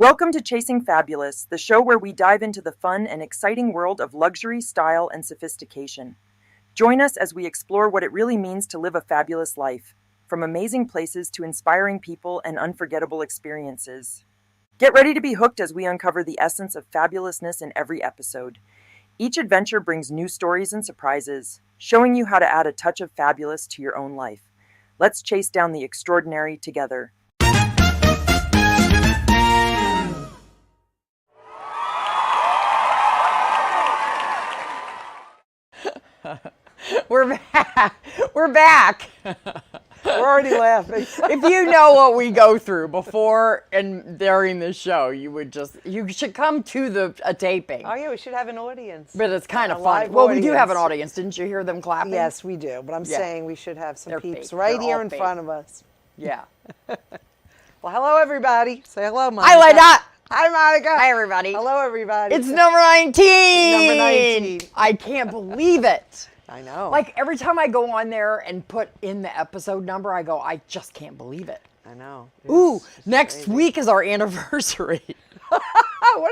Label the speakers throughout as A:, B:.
A: Welcome to Chasing Fabulous, the show where we dive into the fun and exciting world of luxury, style, and sophistication. Join us as we explore what it really means to live a fabulous life, from amazing places to inspiring people and unforgettable experiences. Get ready to be hooked as we uncover the essence of fabulousness in every episode. Each adventure brings new stories and surprises, showing you how to add a touch of fabulous to your own life. Let's chase down the extraordinary together.
B: We're back. We're back.
C: We're already laughing.
B: If you know what we go through before and during the show, you should come to a taping.
C: Oh yeah, we should have an audience.
B: But it's kind of
C: A
B: funny.
C: live
B: Well, we do have an
C: audience.
B: audience. Didn't you hear them clapping?
C: Yes, we do. But I'm
B: Yeah.
C: saying we should have some
B: They're
C: peeps
B: fake.
C: right
B: They're
C: here
B: all
C: in
B: fake.
C: front of us.
B: Yeah.
C: Well, hello everybody. Say hello, Monica.
B: Hi, Leda.
C: Hi, Monica.
B: Hi, everybody.
C: Hello, everybody.
B: It's number 19.
C: Number 19.
B: I can't believe it.
C: I know.
B: Like every time I go on there and put in the episode number, I go, I just can't believe it.
C: I know.
B: Ooh,
C: It's
B: next
C: crazy.
B: week is our anniversary.
C: What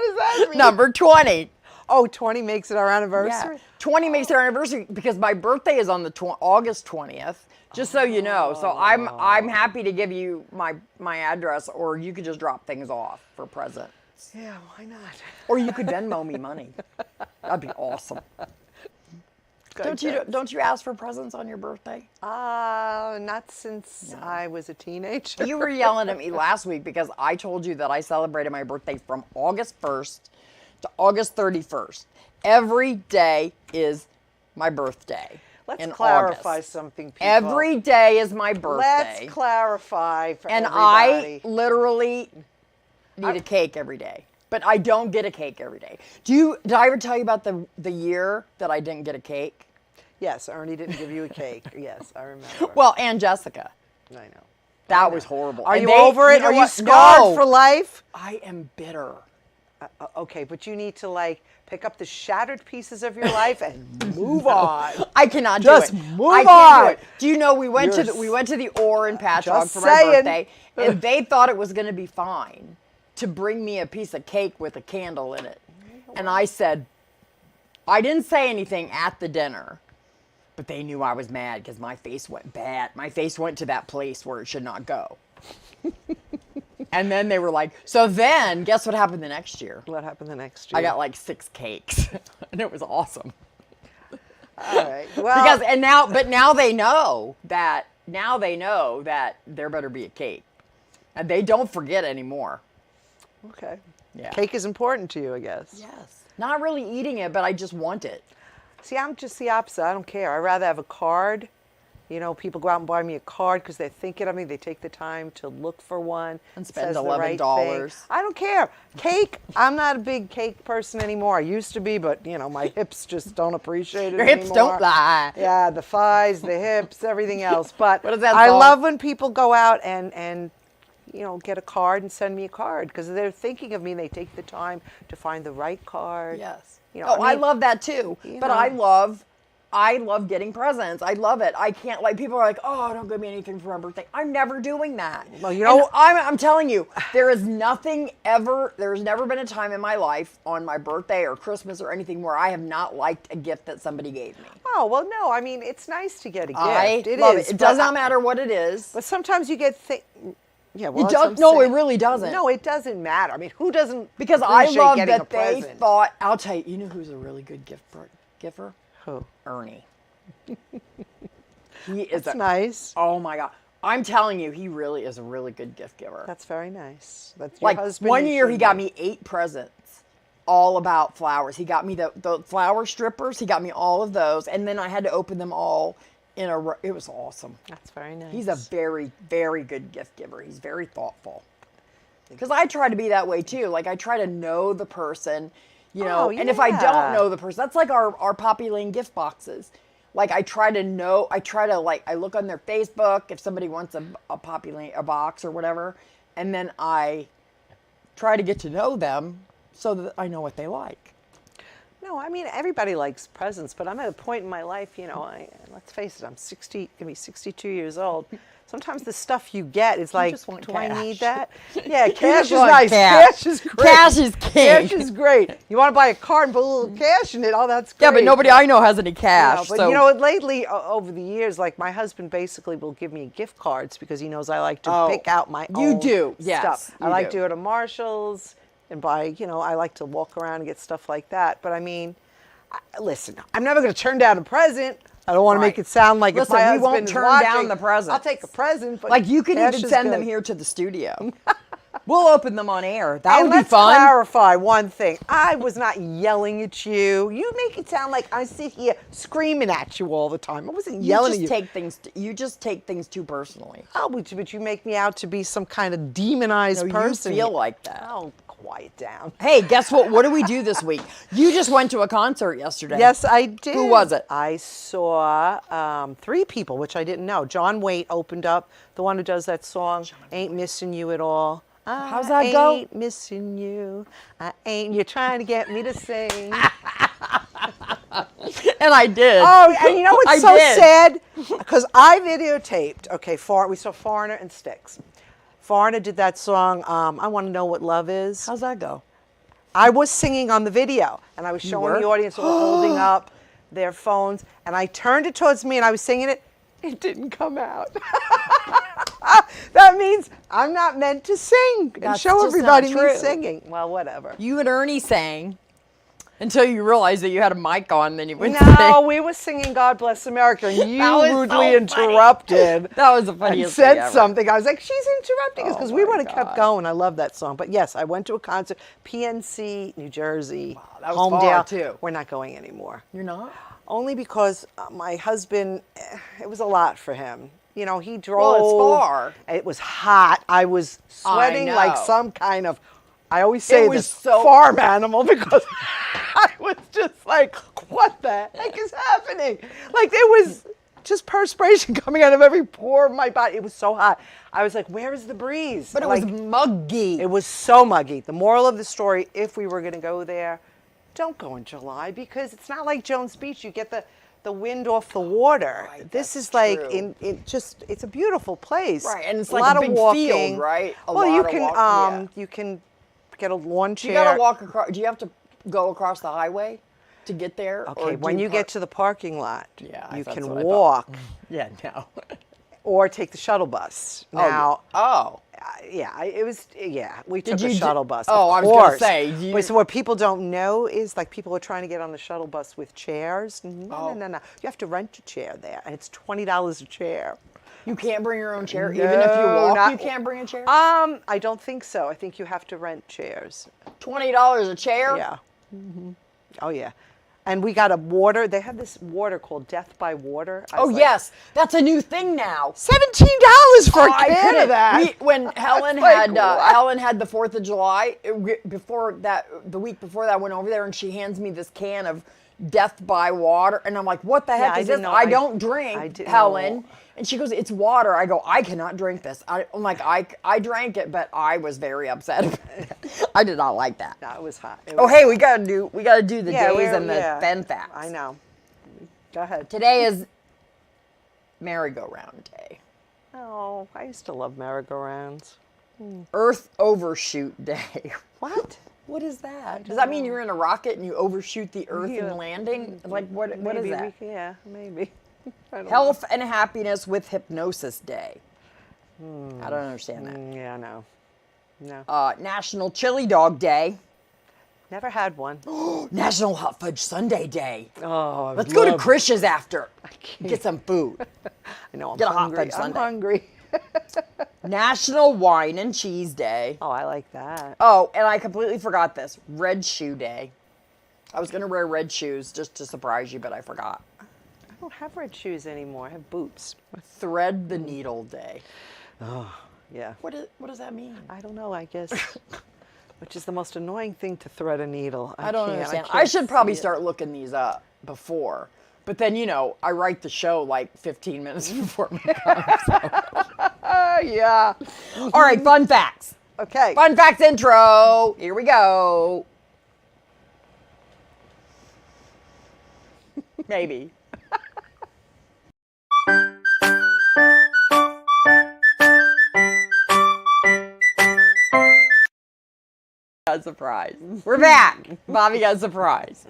C: does that mean?
B: Number 20.
C: Oh, 20 makes it our anniversary.
B: Yeah. 20 makes it our anniversary because my birthday is on the August 20th. Just so you know. So I'm happy to give you my address, or you could just drop things off for presents.
C: Yeah, why not?
B: Or you could Venmo me money. That'd be awesome. Don't you ask for presents on your birthday?
C: Not since I was a teenager.
B: You were yelling at me last week because I told you that I celebrated my birthday from August 1st to August 31st. Every day is my birthday.
C: Let's
B: in
C: clarify
B: August.
C: something, people.
B: Every day is my birthday.
C: Let's clarify for
B: And
C: everybody.
B: I literally need a cake every day. But I don't get a cake every day. Did I ever tell you about the year that I didn't get a cake?
C: Yes, Ernie didn't give you a cake. Yes, I remember.
B: Well, and Jessica.
C: I know.
B: That was horrible.
C: Are
B: And
C: you over it?
B: know
C: Are you
B: what?
C: scarred
B: No.
C: for life?
B: I am bitter.
C: Okay, but you need to pick up the shattered pieces of your life and move on.
B: I cannot
C: Just
B: do it.
C: move
B: I can't
C: on.
B: do it. Do you know we went
C: You're
B: to the Orr in Patchogue
C: just
B: for my
C: saying.
B: birthday, and they thought it was going to be fine to bring me a piece of cake with a candle in it. And I said, I didn't say anything at the dinner, but they knew I was mad because my face went bad. My face went to that place where it should not go. And then they were like, so then guess what happened the next year?
C: What happened the next year?
B: I got like 6 cakes and it was awesome.
C: All right. Well,
B: Because now they know that there better be a cake. And they don't forget anymore.
C: okay.
B: Yeah.
C: Cake is important to you, I guess.
B: Yes. Not really eating it, but I just want it.
C: See, I'm just the opposite. I don't care. I'd rather have a card. You know, people go out and buy me a card because they're thinking of me. They take the time to look for one.
B: And
C: It
B: spend
C: says the right
B: $11.
C: thing. I don't care. Cake, I'm not a big cake person anymore. I used to be, but, my hips just don't appreciate it
B: Your hips
C: anymore.
B: don't lie.
C: Yeah, the thighs, the hips, everything else. But
B: What is that
C: I
B: song?
C: love when people go out and get a card and send me a card because they're thinking of me and they take the time to find the right card.
B: Yes.
C: I
B: I love that too. But
C: know.
B: I love getting presents. I love it. I can't people are like, oh, don't give me anything for my birthday. I'm never doing that.
C: Well, you know-
B: And I'm telling you, there's never been a time in my life on my birthday or Christmas or anything where I have not liked a gift that somebody gave me.
C: Oh, well, no. I mean, it's nice to get a gift.
B: I
C: It
B: love
C: is,
B: it. It
C: but
B: does not matter what it is.
C: But sometimes you get Yeah, well,
B: It
C: that's what
B: does.
C: I'm
B: No, it
C: saying.
B: really doesn't.
C: No, it doesn't matter. I mean, who doesn't?
B: Because I
C: appreciate
B: love
C: getting a
B: that they
C: present?
B: thought, I'll tell you, you know who's a really good giver?
C: Who?
B: Ernie. He is
C: That's nice.
B: Oh my God. I'm telling you, he really is a really good gift giver.
C: That's very nice. That's your
B: Like
C: husband.
B: one
C: you
B: year
C: should
B: he got
C: be.
B: me 8 presents, all about flowers. He got me the flower strippers. He got me all of those. And then I had to open them all in a row. It was awesome.
C: That's very nice.
B: He's a very, very good gift giver. He's very thoughtful. Because I try to be that way too. Like I try to know the person,
C: Oh,
B: and if I
C: yeah.
B: don't know the person, that's like our Poppy Lane gift boxes. Like I look on their Facebook if somebody wants a Poppy Lane, a box or whatever, and then I try to get to know them so that I know what they like.
C: No, know, I mean, everybody likes presents, but I'm at a point in my life, let's face it, I'm 60, gonna be 62 years old. Sometimes the stuff you get is like,
B: just want
C: do I
B: cash.
C: need that? Yeah, cash is
B: want
C: nice.
B: cash.
C: Cash is great.
B: Cash is king.
C: Cash is great. You want to buy a card and put a little cash in it? Oh, that's great.
B: Yeah, but nobody I know has any cash.
C: But
B: so.
C: lately over the years, like my husband basically will give me gift cards because he knows I like to pick out my
B: you
C: own
B: do, yes,
C: stuff.
B: you
C: I like
B: do.
C: to go to Marshall's and buy, I like to walk around and get stuff like that. But I mean, listen, I'm never going to turn down a present. I don't want to make it sound like
B: Listen,
C: if my
B: we won't
C: husband is
B: turn
C: watching,
B: down the presents.
C: I'll take a present. But
B: Like you can
C: cash
B: even
C: is
B: send them
C: good.
B: here to the studio. We'll open them on air. That
C: And
B: would be
C: let's
B: fun.
C: clarify one thing. I was not yelling at you. You make it sound like I sit here screaming at you all the time. I wasn't yelling at you.
B: You just take things too personally.
C: Oh, but you make me out to be some kind of demonized
B: No,
C: person.
B: you feel like that.
C: Oh, quiet down.
B: Hey, guess what? What do we do this week? You just went to a concert yesterday.
C: Yes, I did.
B: Who was it?
C: I saw 3 people, which I didn't know. John Waite opened up, the one who does that song, Ain't Missing You at All.
B: How's that go?
C: Ain't missing you. I ain't. You're trying to get me to sing.
B: And I did.
C: Oh, and you know what's
B: I
C: so
B: did.
C: sad? Because I videotaped. Okay, we saw Foreigner and Styx. Foreigner did that song, I Want to Know What Love Is.
B: How's that go?
C: I was singing on the video, and I was showing
B: were?
C: the audience who were holding up their phones, and I turned it towards me, and I was singing it. It didn't come out. That means I'm not meant to sing and
B: That's
C: show
B: just
C: everybody
B: not
C: me
B: true.
C: singing. Well, whatever.
B: You and Ernie sang until you realized that you had a mic on, then you went
C: No,
B: sing.
C: we were singing God Bless America, and
B: That
C: you
B: was so
C: rudely
B: funny.
C: interrupted.
B: That was the
C: and
B: funniest thing
C: said
B: ever.
C: something. I was like, she's interrupting us because we
B: my
C: would have kept
B: God.
C: going. I love that song. But yes, I went to a concert, PNC, New Jersey,
B: that was far,
C: Homedale.
B: too.
C: We're not going anymore.
B: You're not?
C: Only because my husband, it was a lot for him. He drove.
B: Well, it's far.
C: It was hot. I was sweating like
B: know.
C: some kind of, I always say
B: was
C: this,
B: so-
C: farm animal because I was just like, what the heck is happening? Like there was just perspiration coming out of every pore of my body. It was so hot. I was like, where is the breeze?
B: But it
C: Like,
B: was muggy.
C: it was so muggy. The moral of the story, if we were going to go there, don't go in July because it's not like Jones Beach. You get the wind off the water.
B: Right,
C: this
B: that's
C: is like
B: true.
C: it's a beautiful place.
B: Right, and it's
C: a
B: like
C: lot
B: a
C: of
B: big
C: walking.
B: field, right? A
C: well,
B: lot
C: you
B: of
C: can
B: yeah.
C: you can get a lawn chair.
B: You gotta walk across. Do you have to go across the highway to get there?
C: Okay, when you get to the parking lot,
B: Yeah,
C: you
B: that's
C: can
B: what I thought.
C: walk
B: Yeah, no.
C: or take the shuttle bus. Now,
B: Oh.
C: we took a
B: you
C: shuttle bus.
B: Oh,
C: of
B: I was gonna
C: course.
B: say, you-
C: Wait, so what people don't know is like people are trying to get on the shuttle bus with chairs. No,
B: Oh.
C: no. You have to rent a chair there, and it's $20 a chair.
B: You can't bring your own chair? Even if you walk,
C: not-
B: you can't bring a chair?
C: I don't think so. I think you have to rent chairs.
B: $20 a chair?
C: Yeah. Oh yeah. And we got a water. They have this water called Death by Water. I
B: Oh,
C: was like,
B: yes. That's a new thing now.
C: $17 for a
B: I
C: can
B: couldn't-
C: of that.
B: when Helen
C: like,
B: had
C: what?
B: Helen had the 4th of July, before that, the week before that, I went over there and she hands me this can of Death by Water, and I'm like, "What the heck
C: I
B: is
C: didn't
B: this?
C: know-
B: I
C: I-
B: don't
C: I
B: drink,
C: didn't
B: Helen."
C: know.
B: And she goes, "It's water." I go, "I cannot drink this." I'm like, I drank it, but I was very upset. about it. I did not like that.
C: No, it was hot. It
B: Oh,
C: was
B: hey, we gotta do the
C: Yeah,
B: days and the
C: yeah.
B: Ben facts.
C: I know. Go ahead.
B: Today is merry-go-round day.
C: Oh, I used to love merry-go-rounds.
B: Earth overshoot day.
C: What?
B: What is that? Does that mean you're in a rocket and you overshoot the Earth
C: Yeah.
B: in landing? Like what is
C: Maybe
B: that?
C: Yeah, maybe. I don't
B: Health and Happiness with Hypnosis Day. I don't understand that.
C: know. Yeah, no. No.
B: National Chili Dog Day.
C: Never had one.
B: National Hot Fudge Sundae Day.
C: Oh,
B: Let's go to Krish's after. Get some food.
C: I know, I'm
B: Get a hot
C: hungry.
B: fudge
C: I'm
B: sundae.
C: hungry.
B: National Wine and Cheese Day.
C: Oh, I like that.
B: Oh, and I completely forgot this. Red Shoe Day. I was going to wear red shoes just to surprise you, but I forgot.
C: I don't have red shoes anymore. I have boots.
B: Thread the Needle Day.
C: Yeah.
B: What does that mean?
C: I don't know, I guess. Which is the most annoying thing to thread a needle.
B: I don't understand. I
C: can't
B: should probably
C: see it.
B: start looking these up before. But then, I write the show like 15 minutes before my time.
C: Yeah.
B: All right, fun facts.
C: Okay.
B: Fun facts intro. Here we go. Maybe. Got a surprise. We're back. Bobby got a surprise.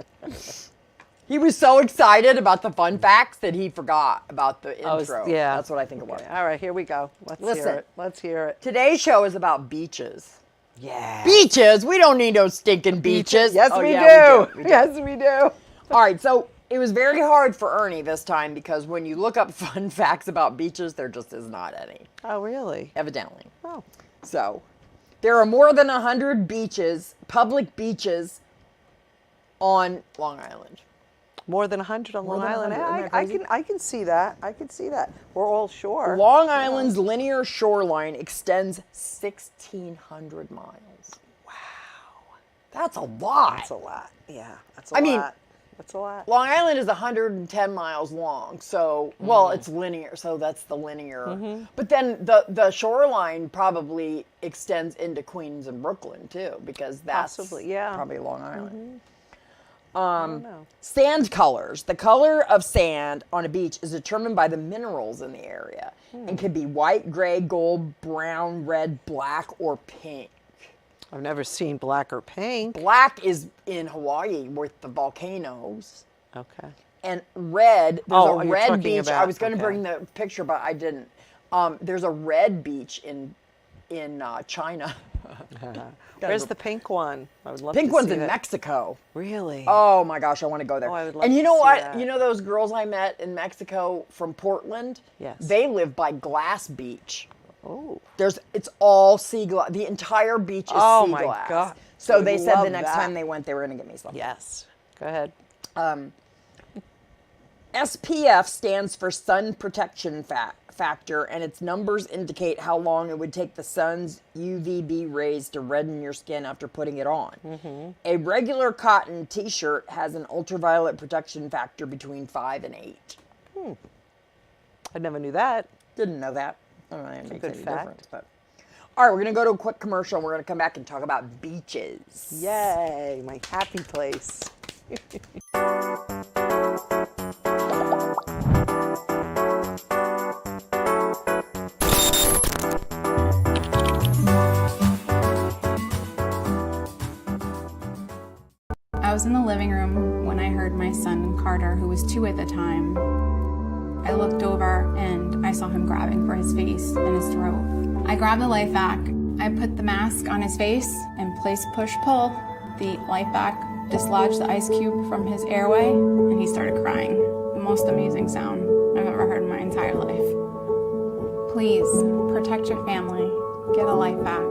B: He was so excited about the fun facts that he forgot about the intro.
C: Yeah.
B: That's what I think it was.
C: All right, here we go. Let's hear
B: Listen.
C: it. Let's hear it.
B: Today's show is about beaches.
C: Yeah.
B: Beaches? We don't need no stinking beaches.
C: Yes,
B: Oh,
C: we,
B: yeah,
C: do. Yes, we do.
B: All right, so it was very hard for Ernie this time because when you look up fun facts about beaches, there just is not any,
C: Oh, really?
B: evidently.
C: Oh.
B: So there are more than 100 beaches, public beaches, on Long Island.
C: More than 100 on Long
B: than
C: Island.
B: 100, isn't that
C: I
B: crazy?
C: can see that. I can see that. We're all shore.
B: Long Island's linear shoreline extends 1,600 miles. Wow. That's a lot.
C: That's a lot. Yeah, that's a
B: I
C: lot.
B: mean,
C: that's a lot.
B: Long Island is 110 miles long, so, well, it's linear, so that's the linear. But then the shoreline probably extends into Queens and Brooklyn, too, because that's
C: Possibly, yeah.
B: probably Long Island.
C: I don't know.
B: Sand colors. The color of sand on a beach is determined by the minerals in the area and can be white, gray, gold, brown, red, black, or pink.
C: I've never seen black or pink.
B: Black is in Hawaii with the volcanoes.
C: Okay.
B: And red, there's
C: Oh,
B: a
C: you're
B: red
C: talking
B: beach. I
C: about-
B: was going to
C: okay.
B: bring the picture, but I didn't. There's a red beach in China.
C: Where's the pink one? I would love
B: Pink
C: to
B: one's
C: see
B: in
C: that.
B: Mexico.
C: Really?
B: Oh my gosh, I want to go there.
C: Oh, I would love
B: and you
C: to
B: know
C: see
B: what?
C: that.
B: You know those girls I met in Mexico from Portland?
C: Yes.
B: They live by Glass Beach.
C: Oh.
B: It's all sea glass. The entire beach is
C: Oh,
B: sea
C: my
B: glass.
C: God.
B: So
C: Would
B: they said the
C: love
B: next
C: that.
B: time they went, they were going to get me something.
C: Yes. Go ahead.
B: SPF stands for sun protection factor, and its numbers indicate how long it would take the sun's UVB rays to redden your skin after putting it on. A regular cotton t-shirt has an ultraviolet protection factor between 5 and 8.
C: I never knew that.
B: Didn't know that. I don't know if it makes
C: good
B: any
C: fact.
B: difference. But. All right, we're going to go to a quick commercial, and we're going to come back and talk about beaches.
C: Yay, my happy place.
D: I was in the living room when I heard my son Carter, who was 2 at the time. I looked over and I saw him grabbing for his face and his throat. I grabbed the life vac. I put the mask on his face and placed push-pull. The life vac dislodged the ice cube from his airway and he started crying. The most amazing sound I've ever heard in my entire life. Please protect your family. Get a life vac.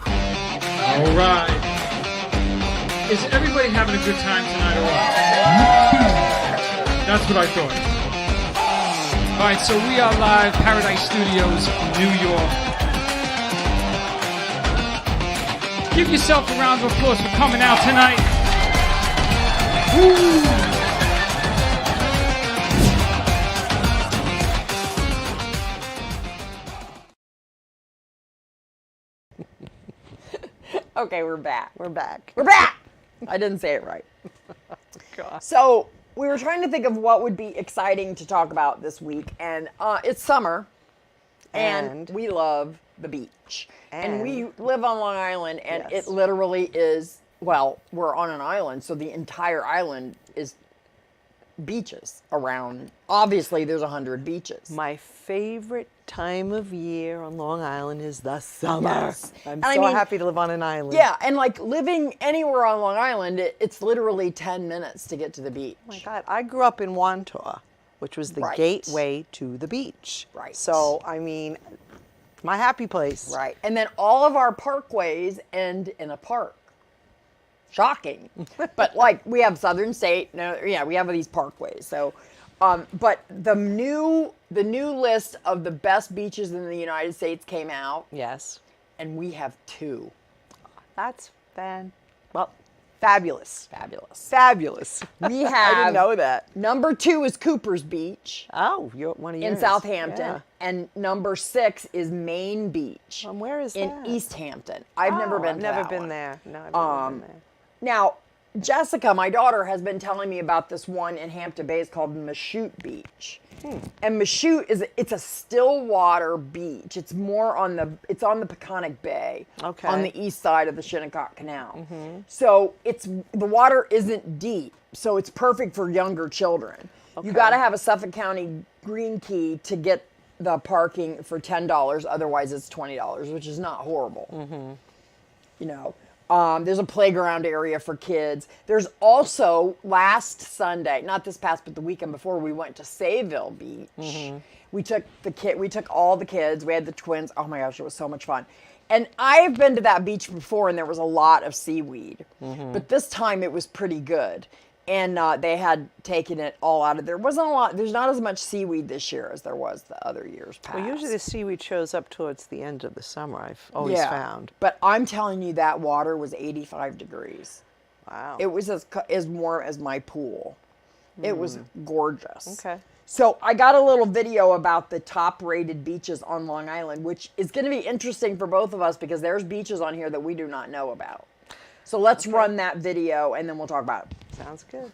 E: All right. Is everybody having a good time tonight or what? That's what I thought. All right, so we are live, Paradise Studios, New York. Give yourself a round of applause for coming out tonight. Woo!
B: Okay, we're back.
C: We're back.
B: We're back! I didn't say it right.
C: God.
B: So we were trying to think of what would be exciting to talk about this week, and it's summer, and we love the beach. And we live on Long Island, and
C: Yes.
B: it literally is, well, we're on an island, so the entire island is beaches around. Obviously, there's 100 beaches.
C: My favorite time of year on Long Island is the summer.
B: Yes.
C: I'm
B: And I
C: so
B: mean-
C: happy to live on an island.
B: Yeah, and like living anywhere on Long Island, it's literally 10 minutes to get to the beach.
C: Oh my God, I grew up in Wantor, which was the
B: Right.
C: gateway to the beach.
B: Right.
C: So, I mean, my happy place.
B: Right. And then all of our parkways end in a park. Shocking. But like we have Southern State, we have these parkways. So but the new list of the best beaches in the United States came out,
C: Yes.
B: and we have 2.
C: Well, Fabulous.
B: Fabulous.
C: Fabulous.
B: We
C: I
B: have.
C: didn't know that.
B: Number 2 is Cooper's Beach
C: Oh, you're one of yours.
B: in Southampton,
C: Yeah.
B: and number 6 is Main Beach.
C: Where is
B: in
C: that?
B: East Hampton. I've never been.
C: I've
B: To
C: never
B: that
C: been
B: one.
C: there. No, I've never been there.
B: Now, Jessica, my daughter, has been telling me about this one in Hampton Bays called Mashute Beach. And Mashute it's a still water beach. It's more on the Peconic Bay,
C: Okay.
B: on the east side of the Shinnecock Canal. So the water isn't deep, so it's perfect for younger children. You got to have a Suffolk County green key to get the parking for $10. Otherwise, it's $20, which is not horrible. You know. There's a playground area for kids. There's also last Sunday, not this past, but the weekend before, we went to Sayville Beach. We took all the kids. We had the twins. Oh my gosh, it was so much fun. And I have been to that beach before, and there was a lot of seaweed, but this time it was pretty good. And they had taken it all out of there. Wasn't a lot. There's not as much seaweed this year as there was the other years past.
C: Well, usually the seaweed shows up towards the end of the summer, I've always found.
B: But I'm telling you, that water was 85 degrees.
C: Wow.
B: It was as warm as my pool. It was gorgeous.
C: Okay.
B: So I got a little video about the top rated beaches on Long Island, which is going to be interesting for both of us because there's beaches on here that we do not know about. So let's run that video and then we'll talk about it.
C: Sounds good.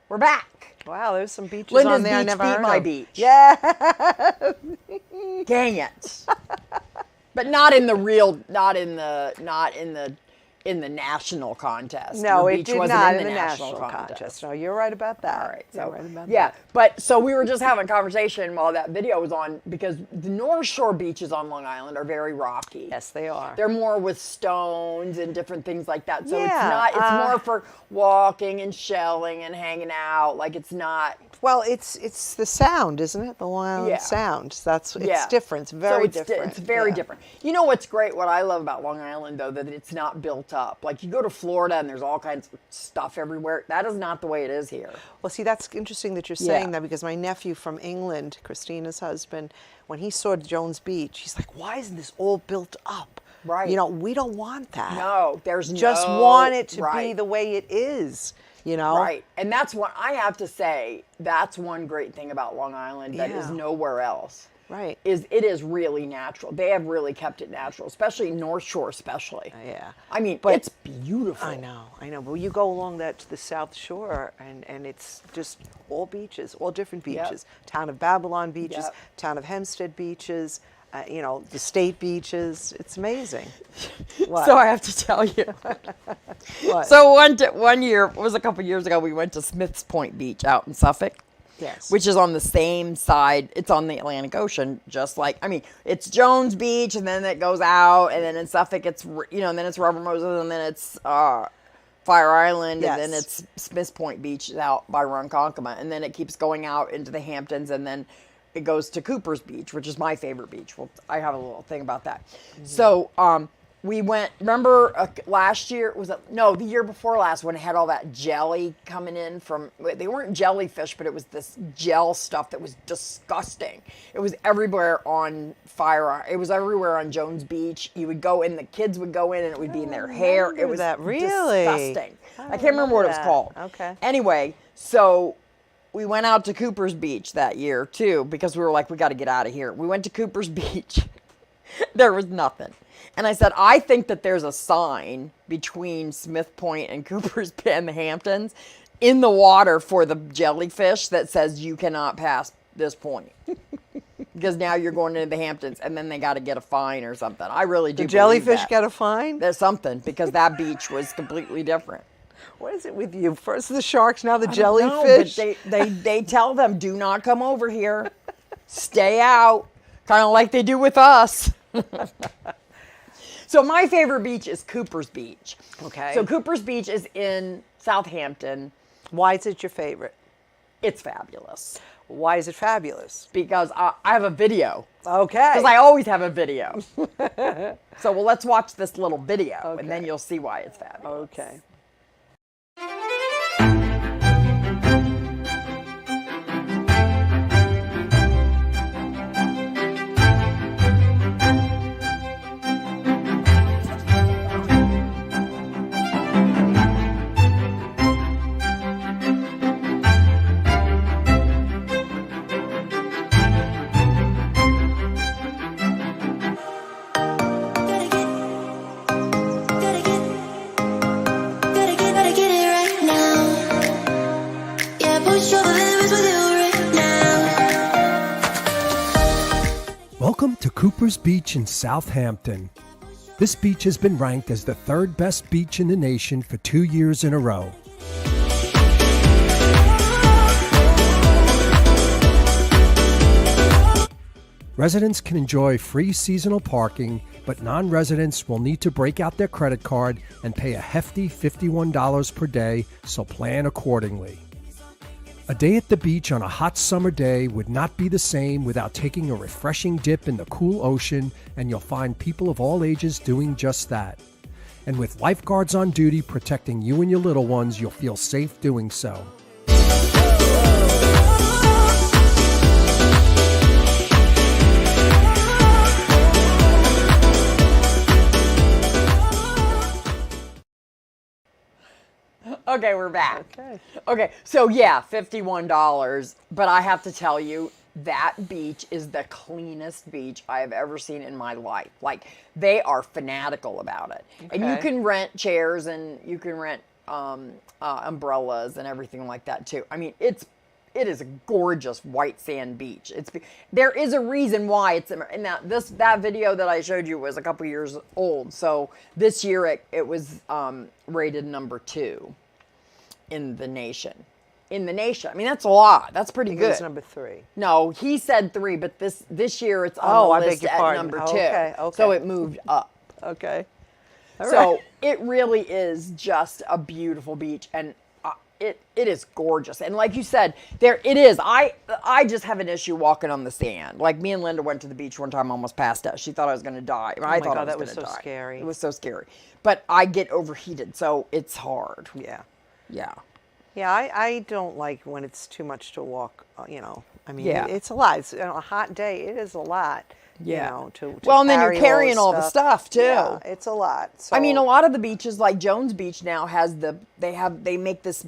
B: We're back.
C: Wow, there's some beaches
B: Linda's
C: on there I
B: beach
C: never
B: beat
C: heard
B: my
C: of.
B: beach.
C: Yeah.
B: Dang it. But not in the national contest.
C: No,
B: Your
C: it
B: beach
C: did
B: wasn't
C: not
B: in
C: in
B: the
C: the
B: national
C: national
B: contest.
C: contest. No, you're right about that.
B: All right.
C: You're
B: So,
C: right about
B: yeah.
C: that.
B: But so we were just having a conversation while that video was on because the North Shore beaches on Long Island are very rocky.
C: Yes, they are.
B: They're more with stones and different things like that. So
C: Yeah,
B: it's more for walking and shelling and hanging out. Like it's not.
C: Well, it's the sound, isn't it? The Long Island
B: Yeah.
C: Sound. It's
B: Yeah.
C: different. It's very different.
B: It's very
C: Yeah.
B: different. You know what's great? What I love about Long Island, though, that it's not built up. Like you go to Florida and there's all kinds of stuff everywhere. That is not the way it is here.
C: Well, see, that's interesting that you're saying
B: Yeah.
C: that because my nephew from England, Christina's husband, when he saw Jones Beach, he's like, why isn't this all built up?
B: Right.
C: You know, we don't want that.
B: No, there's
C: Just
B: no-
C: want it to be
B: right.
C: the way it is. you know?
B: Right. And that's what I have to say. That's one great thing about Long Island that is
C: Yeah.
B: nowhere else.
C: Right.
B: Is it is really natural. They have really kept it natural, especially North Shore, especially.
C: Yeah.
B: I mean,
C: But-
B: it's beautiful.
C: I know. But you go along that to the South Shore, and it's just all beaches, all different
B: Yep.
C: beaches. Town of Babylon beaches,
B: Yep.
C: Town of Hempstead beaches, the state beaches. It's amazing. What?
B: So I have to tell you.
C: What?
B: So one year, it was a couple years ago, we went to Smith's Point Beach out in Suffolk.
C: Yes.
B: Which is on the same side. It's on the Atlantic Ocean, just like, it's Jones Beach, and then it goes out, and then in Suffolk, it's, and then it's Rubber Moses, and then it's Fire Island, and then
C: Yes.
B: it's Smith's Point Beach out by Ronkonkoma, and then it keeps going out into the Hamptons, and then it goes to Cooper's Beach, which is my favorite beach. Well, I have a little thing about that.
C: Mm-hmm.
B: So, we went, remember last year, the year before last, when it had all that jelly coming in they weren't jellyfish, but it was this gel stuff that was disgusting. It was everywhere on it was everywhere on Jones Beach. You would go in, the kids would go in, and it would be in their hair. It
C: remember
B: was
C: that, really?
B: disgusting. I can't remember what it was
C: that.
B: called.
C: Okay.
B: Anyway, so we went out to Cooper's Beach that year, too, because we were like, we got to get out of here. We went to Cooper's Beach. There was nothing. And I said, I think that there's a sign between Smith Point and Cooper's and the Hamptons in the water for the jellyfish that says you cannot pass this point. Because now you're going into the Hamptons, and then they got to get a fine or something. I really do
C: The
B: believe
C: jellyfish
B: that.
C: get a fine?
B: There's something, because that beach was completely different.
C: What is it with you? First the sharks, now the
B: I don't know,
C: jellyfish.
B: but they tell them, do not come over here. Stay out. Kind of like they do with us. So my favorite beach is Cooper's Beach.
C: Okay.
B: So Cooper's Beach is in Southampton.
C: Why is it your favorite?
B: It's fabulous.
C: Why is it fabulous?
B: Because I have a video.
C: Okay.
B: Because I always have a video. So let's watch this little video, and then you'll see why it's fabulous.
C: Okay.
F: Gotta get it right now. Yeah, push your limits with you right now.
G: Welcome to Cooper's Beach in Southampton. This beach has been ranked as the third best beach in the nation for 2 years in a row. Residents can enjoy free seasonal parking, but non-residents will need to break out their credit card and pay a hefty $51 per day, so plan accordingly. A day at the beach on a hot summer day would not be the same without taking a refreshing dip in the cool ocean, and you'll find people of all ages doing just that. And with lifeguards on duty protecting you and your little ones, you'll feel safe doing so.
B: Okay, we're back. Okay, so yeah, $51. But I have to tell you, that beach is the cleanest beach I have ever seen in my life. Like, they are fanatical about it. And you
C: Okay.
B: can rent chairs, and you can rent umbrellas and everything like that too. I mean, it is a gorgeous white sand beach. There is a reason why it's in that video that I showed you was a couple years old. So this year it was rated number 2 in the nation. I mean, that's a lot. That's pretty
C: It
B: good.
C: was number 3.
B: No, he said 3, but this year it's on
C: Oh,
B: the
C: I beg
B: list
C: your
B: at
C: pardon.
B: number
C: Oh,
B: 2.
C: okay.
B: So it moved up.
C: Okay. All
B: So
C: right.
B: it really is just a beautiful beach, and it is gorgeous. And like you said, it is. I just have an issue walking on the sand. Like, me and Linda went to the beach one time, almost passed out. She thought I was going to die. I thought
C: God,
B: I was
C: that was
B: gonna
C: so
B: die.
C: scary.
B: It was so scary. But I get overheated, so it's hard.
C: Yeah.
B: Yeah.
C: Yeah, I don't like when it's too much to walk, I mean,
B: Yeah.
C: it's a lot. It's, on a hot day, it is a lot.
B: Yeah.
C: You know, to
B: Well, and then you're
C: carry
B: carrying all the stuff, too.
C: Yeah, it's a lot. So,
B: I mean, a lot of the beaches, like Jones Beach now, has they make this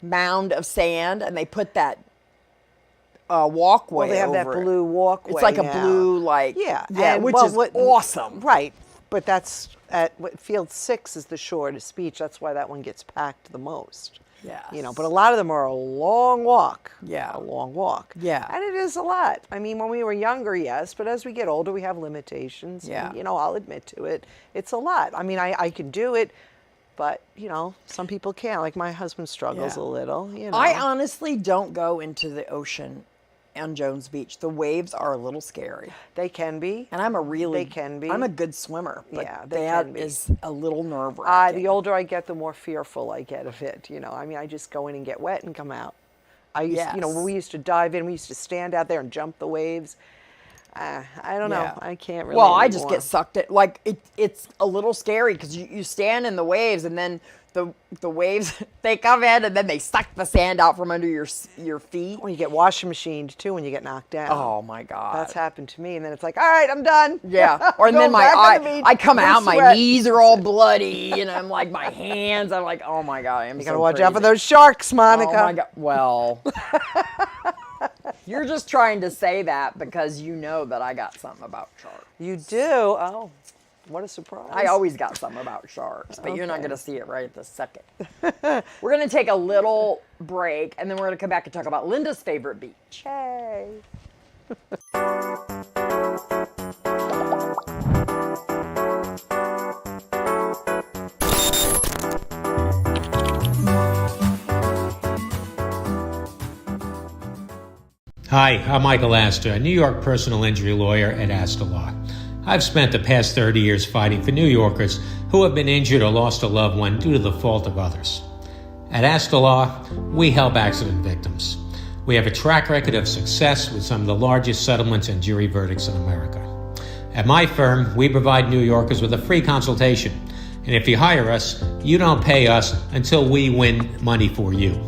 B: mound of sand, and they put that walkway.
C: well, they have that
B: over it.
C: blue walkway.
B: It's like a
C: now.
B: blue, like
C: Yeah, and,
B: which
C: well,
B: is awesome.
C: Right, but that's at Field 6 is the shortest beach. That's why that one gets packed the most.
B: Yes.
C: You know, but a lot of them are a long walk.
B: Yeah.
C: A long walk.
B: Yeah.
C: And it is a lot. I mean, when we were younger, yes, but as we get older, we have limitations.
B: Yeah.
C: And, you know, I'll admit to it. It's a lot. I mean, I can do it, but, you know, some people can't. Like my husband struggles
B: Yeah.
C: a little, you know.
B: I honestly don't go into the ocean on Jones Beach. The waves are a little scary.
C: They can be.
B: And I'm
C: They can be.
B: I'm a good swimmer, but
C: Yeah, they
B: that
C: can be.
B: is a little nerve-wracking.
C: The older I get, the more fearful I get of it. You know, I mean, I just go in and get wet and come out. I used, you know,
B: Yes.
C: when we used to dive in, we used to stand out there and jump the waves. I don't know.
B: Yeah.
C: I can't really.
B: Well, I just
C: anymore.
B: get sucked in. Like it's a little scary because you stand in the waves and then the waves they come in and then they suck the sand out from under your feet.
C: When you get washing machined too, when you get knocked down.
B: Oh my God.
C: That's happened to me, and then it's like, all right, I'm done.
B: Yeah. Or and
C: Go
B: then
C: back on the beach,
B: I come
C: no
B: out, my
C: sweat.
B: knees are all bloody, and I'm like my hands. I'm like, oh my God, I'm
C: You
B: so
C: gotta watch out for
B: crazy.
C: those sharks, Monica.
B: Oh my God. Well, you're just trying to say that because you know that I got something about sharks.
C: You do. Oh, what a surprise.
B: I always got something about sharks, but you're not
C: Okay.
B: going to see it right at this second. We're going to take a little break, and then we're going to come back and talk about Linda's favorite beach.
C: Hey.
H: Hi, I'm Michael Astor, a New York personal injury lawyer at Astor Law. I've spent the past 30 years fighting for New Yorkers who have been injured or lost a loved one due to the fault of others. At Astor Law, we help accident victims. We have a track record of success with some of the largest settlements and jury verdicts in America. At my firm, we provide New Yorkers with a free consultation. And if you hire us, you don't pay us until we win money for you.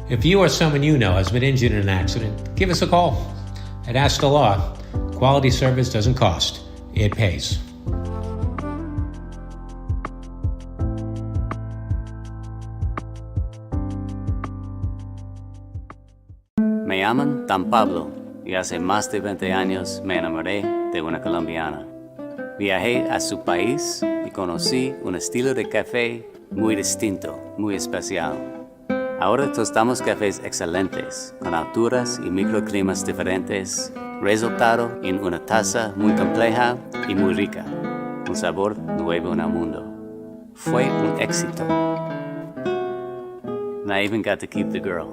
H: If you or someone you know has been injured in an accident, give us a call. At Astor Law, quality service doesn't cost, it pays.
I: Me llaman Dan Pablo y hace más de 20 años me enamoré de una colombiana. Viajé a su país y conocí un estilo de café muy distinto, muy especial. Ahora tostamos cafés excelentes, con alturas y microclimas diferentes, resultado en una taza muy compleja y muy rica, un sabor nuevo en el mundo. Fue un éxito. And I even got to keep the girl.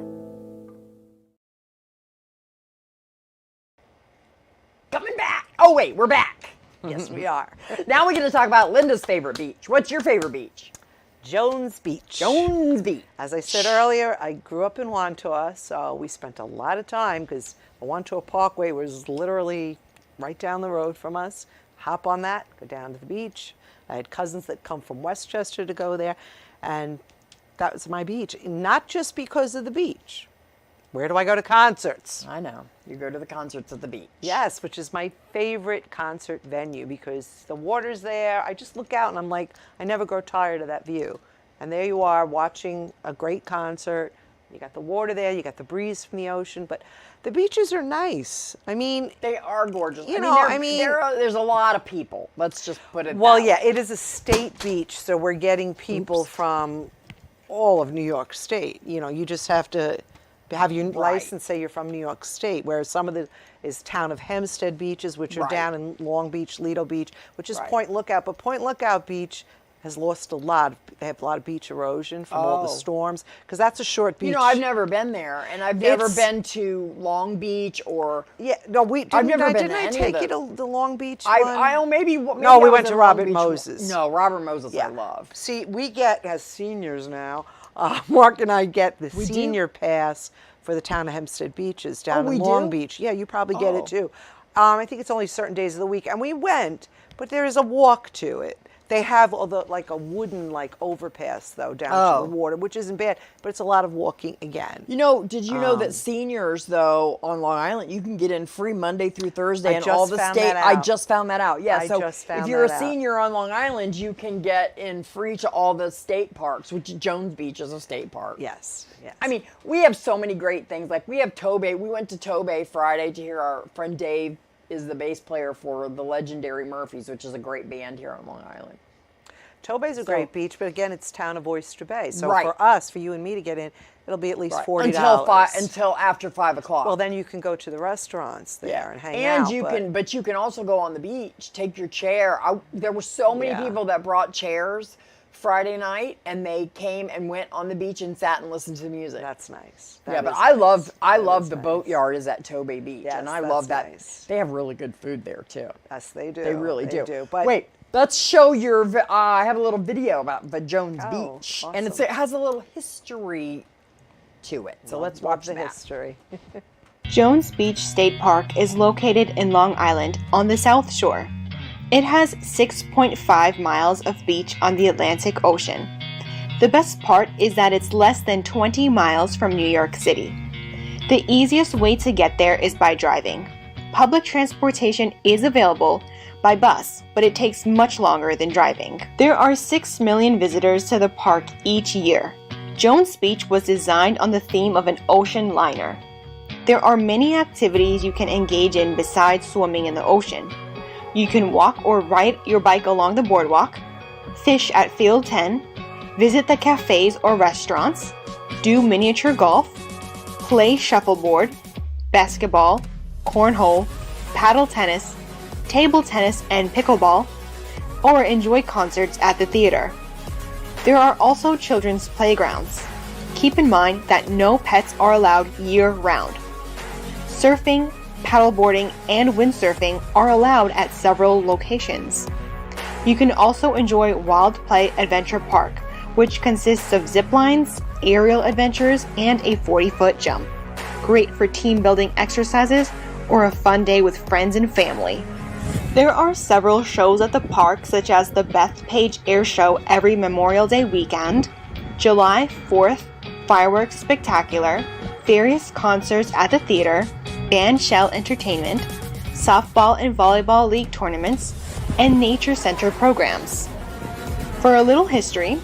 B: Coming back. Oh, wait, we're back.
C: Yes, we are.
B: Now we're going to talk about Linda's favorite beach. What's your favorite beach?
C: Jones Beach.
B: Jones Beach.
C: As I said earlier, I grew up in Wantua, so we spent a lot of time because the Wantua Parkway was literally right down the road from us. Hop on that, go down to the beach. I had cousins that come from Westchester to go there, and that was my beach. Not just because of the beach. Where do I go to concerts?
B: I know. You go to the concerts at the beach.
C: Yes, which is my favorite concert venue because the water's there. I just look out and I'm like, I never grow tired of that view. And there you are watching a great concert. You got the water there, you got the breeze from the ocean, but the beaches are nice. I mean,
B: They are gorgeous. There's a lot of people. Let's just put it
C: well,
B: that way.
C: yeah, it is a state beach, so we're getting people from all of New York State. You know, you just have to have your license say you're from New York State, whereas some of the is town of Hempstead beaches, which are
B: Right.
C: down in Long Beach, Lido Beach, which is
B: Right.
C: Point Lookout. But Point Lookout Beach has lost a lot. They have a lot of beach erosion from all the
B: Oh.
C: storms, because that's a short beach.
B: You know, I've never been there, and I've never
C: It's-
B: been to Long Beach or.
C: Yeah, no, we didn't.
B: I've never been
C: didn't
B: to
C: I
B: any
C: take
B: of
C: you
B: them.
C: to the Long Beach
B: I
C: one?
B: maybe.
C: No,
B: I
C: we
B: was
C: went to
B: in
C: Robert
B: Long Beach.
C: Moses.
B: No, Robert Moses. I love.
C: See, we get, as seniors now, Mark and I get the
B: We do?
C: senior pass for the town of Hempstead Beaches down
B: we
C: in Long
B: do?
C: Beach. Yeah, you probably get
B: Oh.
C: it too. I think it's only certain days of the week. And we went, but there is a walk to it They have like a wooden overpass though down to the water, which isn't bad, but it's a lot of walking again.
B: You know, did you know that seniors though on Long Island you can get in free Monday through Thursday and all the state? I just found that out. Yeah, so if you're a senior on Long Island, you can get in free to all the state parks, which Jones Beach is a state park.
C: Yes, yes.
B: I mean, we have so many great things. Like we have Tobey. We went to Tobey Friday to hear our friend Dave is the bass player for the legendary Murphys, which is a great band here on Long Island.
C: Tobey's a great beach, but again, it's town of Oyster Bay. So for you and me to get in, it'll be at least $40
B: until after 5 o'clock.
C: Well, then you can go to the restaurants there and hang out.
B: But you can also go on the beach, take your chair. There were so many people that brought chairs Friday night, and they came and went on the beach and sat and listened to the music.
C: That's nice.
B: But I love the boatyard is at Tobey Beach, and I love that.
C: Nice.
B: They have really good food there too.
C: Yes, they do.
B: They really do.
C: But
B: wait, let's show your. I have a little video about the Jones Beach,
C: awesome.
B: and it has a little history to it. So let's watch
C: the
B: that.
C: history.
J: Jones Beach State Park is located in Long Island on the South Shore. It has 6.5 miles of beach on the Atlantic Ocean. The best part is that it's less than 20 miles from New York City. The easiest way to get there is by driving. Public transportation is available by bus, but it takes much longer than driving. There are 6 million visitors to the park each year. Jones Beach was designed on the theme of an ocean liner. There are many activities you can engage in besides swimming in the ocean. You can walk or ride your bike along the boardwalk, fish at Field 10, visit the cafes or restaurants, do miniature golf, play shuffleboard, basketball, cornhole, paddle tennis, table tennis and pickleball, or enjoy concerts at the theater. There are also children's playgrounds. Keep in mind that no pets are allowed year-round. Surfing, paddleboarding, and windsurfing are allowed at several locations. You can also enjoy Wild Play Adventure Park, which consists of zip lines, aerial adventures, and a 40-foot jump. Great for team building exercises or a fun day with friends and family. There are several shows at the park, such as the Bethpage Air Show every Memorial Day weekend, July 4th Fireworks Spectacular, various concerts at the theater, Band Shell Entertainment, softball and volleyball league tournaments, and nature center programs. For a little history,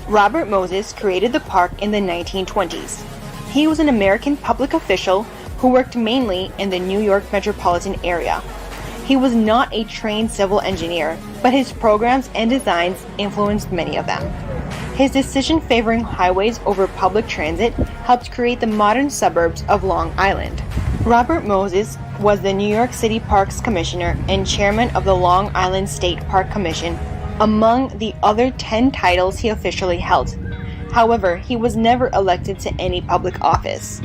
J: Robert Moses created the park in the 1920s. He was an American public official who worked mainly in the New York metropolitan area. He was not a trained civil engineer, but his programs and designs influenced many of them. His decision favoring highways over public transit helped create the modern suburbs of Long Island. Robert Moses was the New York City Parks Commissioner and chairman of the Long Island State Park Commission, among the other 10 titles he officially held. However, he was never elected to any public office.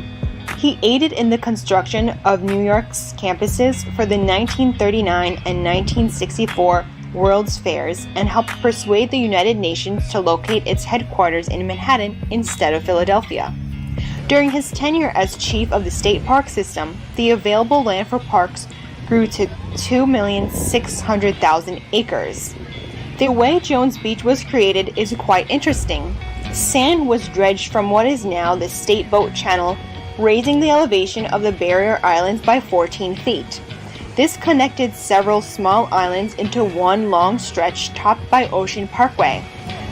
J: He aided in the construction of New York's campuses for the 1939 and 1964 World's Fairs and helped persuade the United Nations to locate its headquarters in Manhattan instead of Philadelphia. During his tenure as chief of the state park system, the available land for parks grew to 2,600,000 acres. The way Jones Beach was created is quite interesting. Sand was dredged from what is now the State Boat Channel, raising the elevation of the barrier islands by 14 feet. This connected several small islands into one long stretch topped by Ocean Parkway.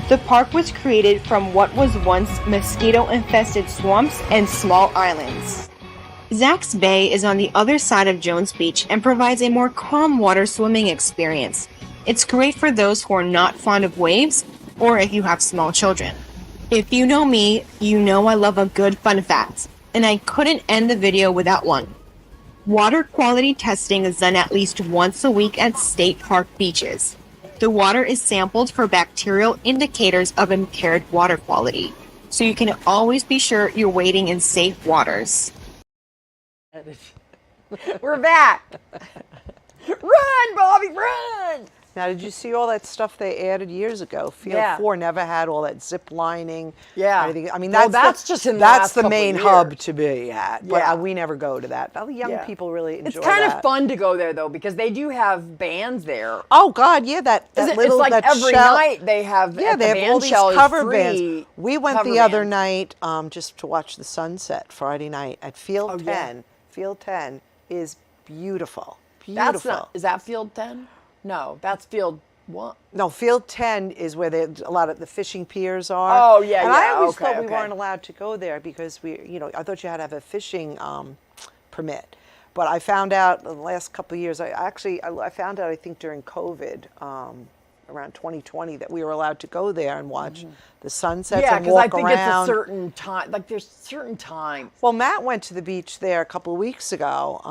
J: The park was created from what was once mosquito-infested swamps and small islands. Zack's Bay is on the other side of Jones Beach and provides a more calm water swimming experience. It's great for those who are not fond of waves or if you have small children. If you know me, you know I love a good fun fact, and I couldn't end the video without one. Water quality testing is done at least once a week at state park beaches. The water is sampled for bacterial indicators of impaired water quality, so you can always be sure you're wading in safe waters.
B: We're back. Run, Bobby, run!
C: Now, did you see all that stuff they added years ago? Field
B: Yeah.
C: 4 never had all that zip lining.
B: Yeah.
C: Anything. I mean,
B: Well,
C: that's
B: just in the
C: that's
B: last
C: the
B: couple
C: main
B: of
C: hub
B: years.
C: to be at. But
B: Yeah.
C: we never go to that. The young
B: Yeah.
C: people really enjoy
B: It's kind
C: that.
B: of fun to go there though because they do have bands there.
C: Oh God, yeah, that
B: It's
C: little
B: like
C: that
B: every
C: shell-
B: night they have
C: Yeah,
B: at
C: they
B: the
C: have all
B: band
C: these
B: shell is
C: cover
B: free
C: bands. We went
B: cover
C: the other
B: bands.
C: night just to watch the sunset Friday night at Field
B: Oh,
C: 10.
B: yeah.
C: Field 10 is beautiful.
B: That's
C: Beautiful.
B: not. Is that Field 10? No, that's Field 1.
C: No, Field 10 is where a lot of the fishing piers are.
B: Oh, yeah,
C: and I
B: yeah,
C: always
B: okay,
C: thought we
B: okay.
C: weren't allowed to go there because I thought you had to have a fishing permit. But I found out in the last couple of years, I found out, I think during COVID, around 2020, that we were allowed to go there and watch the sunsets
B: Yeah,
C: and
B: because I
C: walk
B: think
C: around.
B: it's a certain time. Like there's certain times.
C: Well, Matt went to the beach there a couple of weeks ago.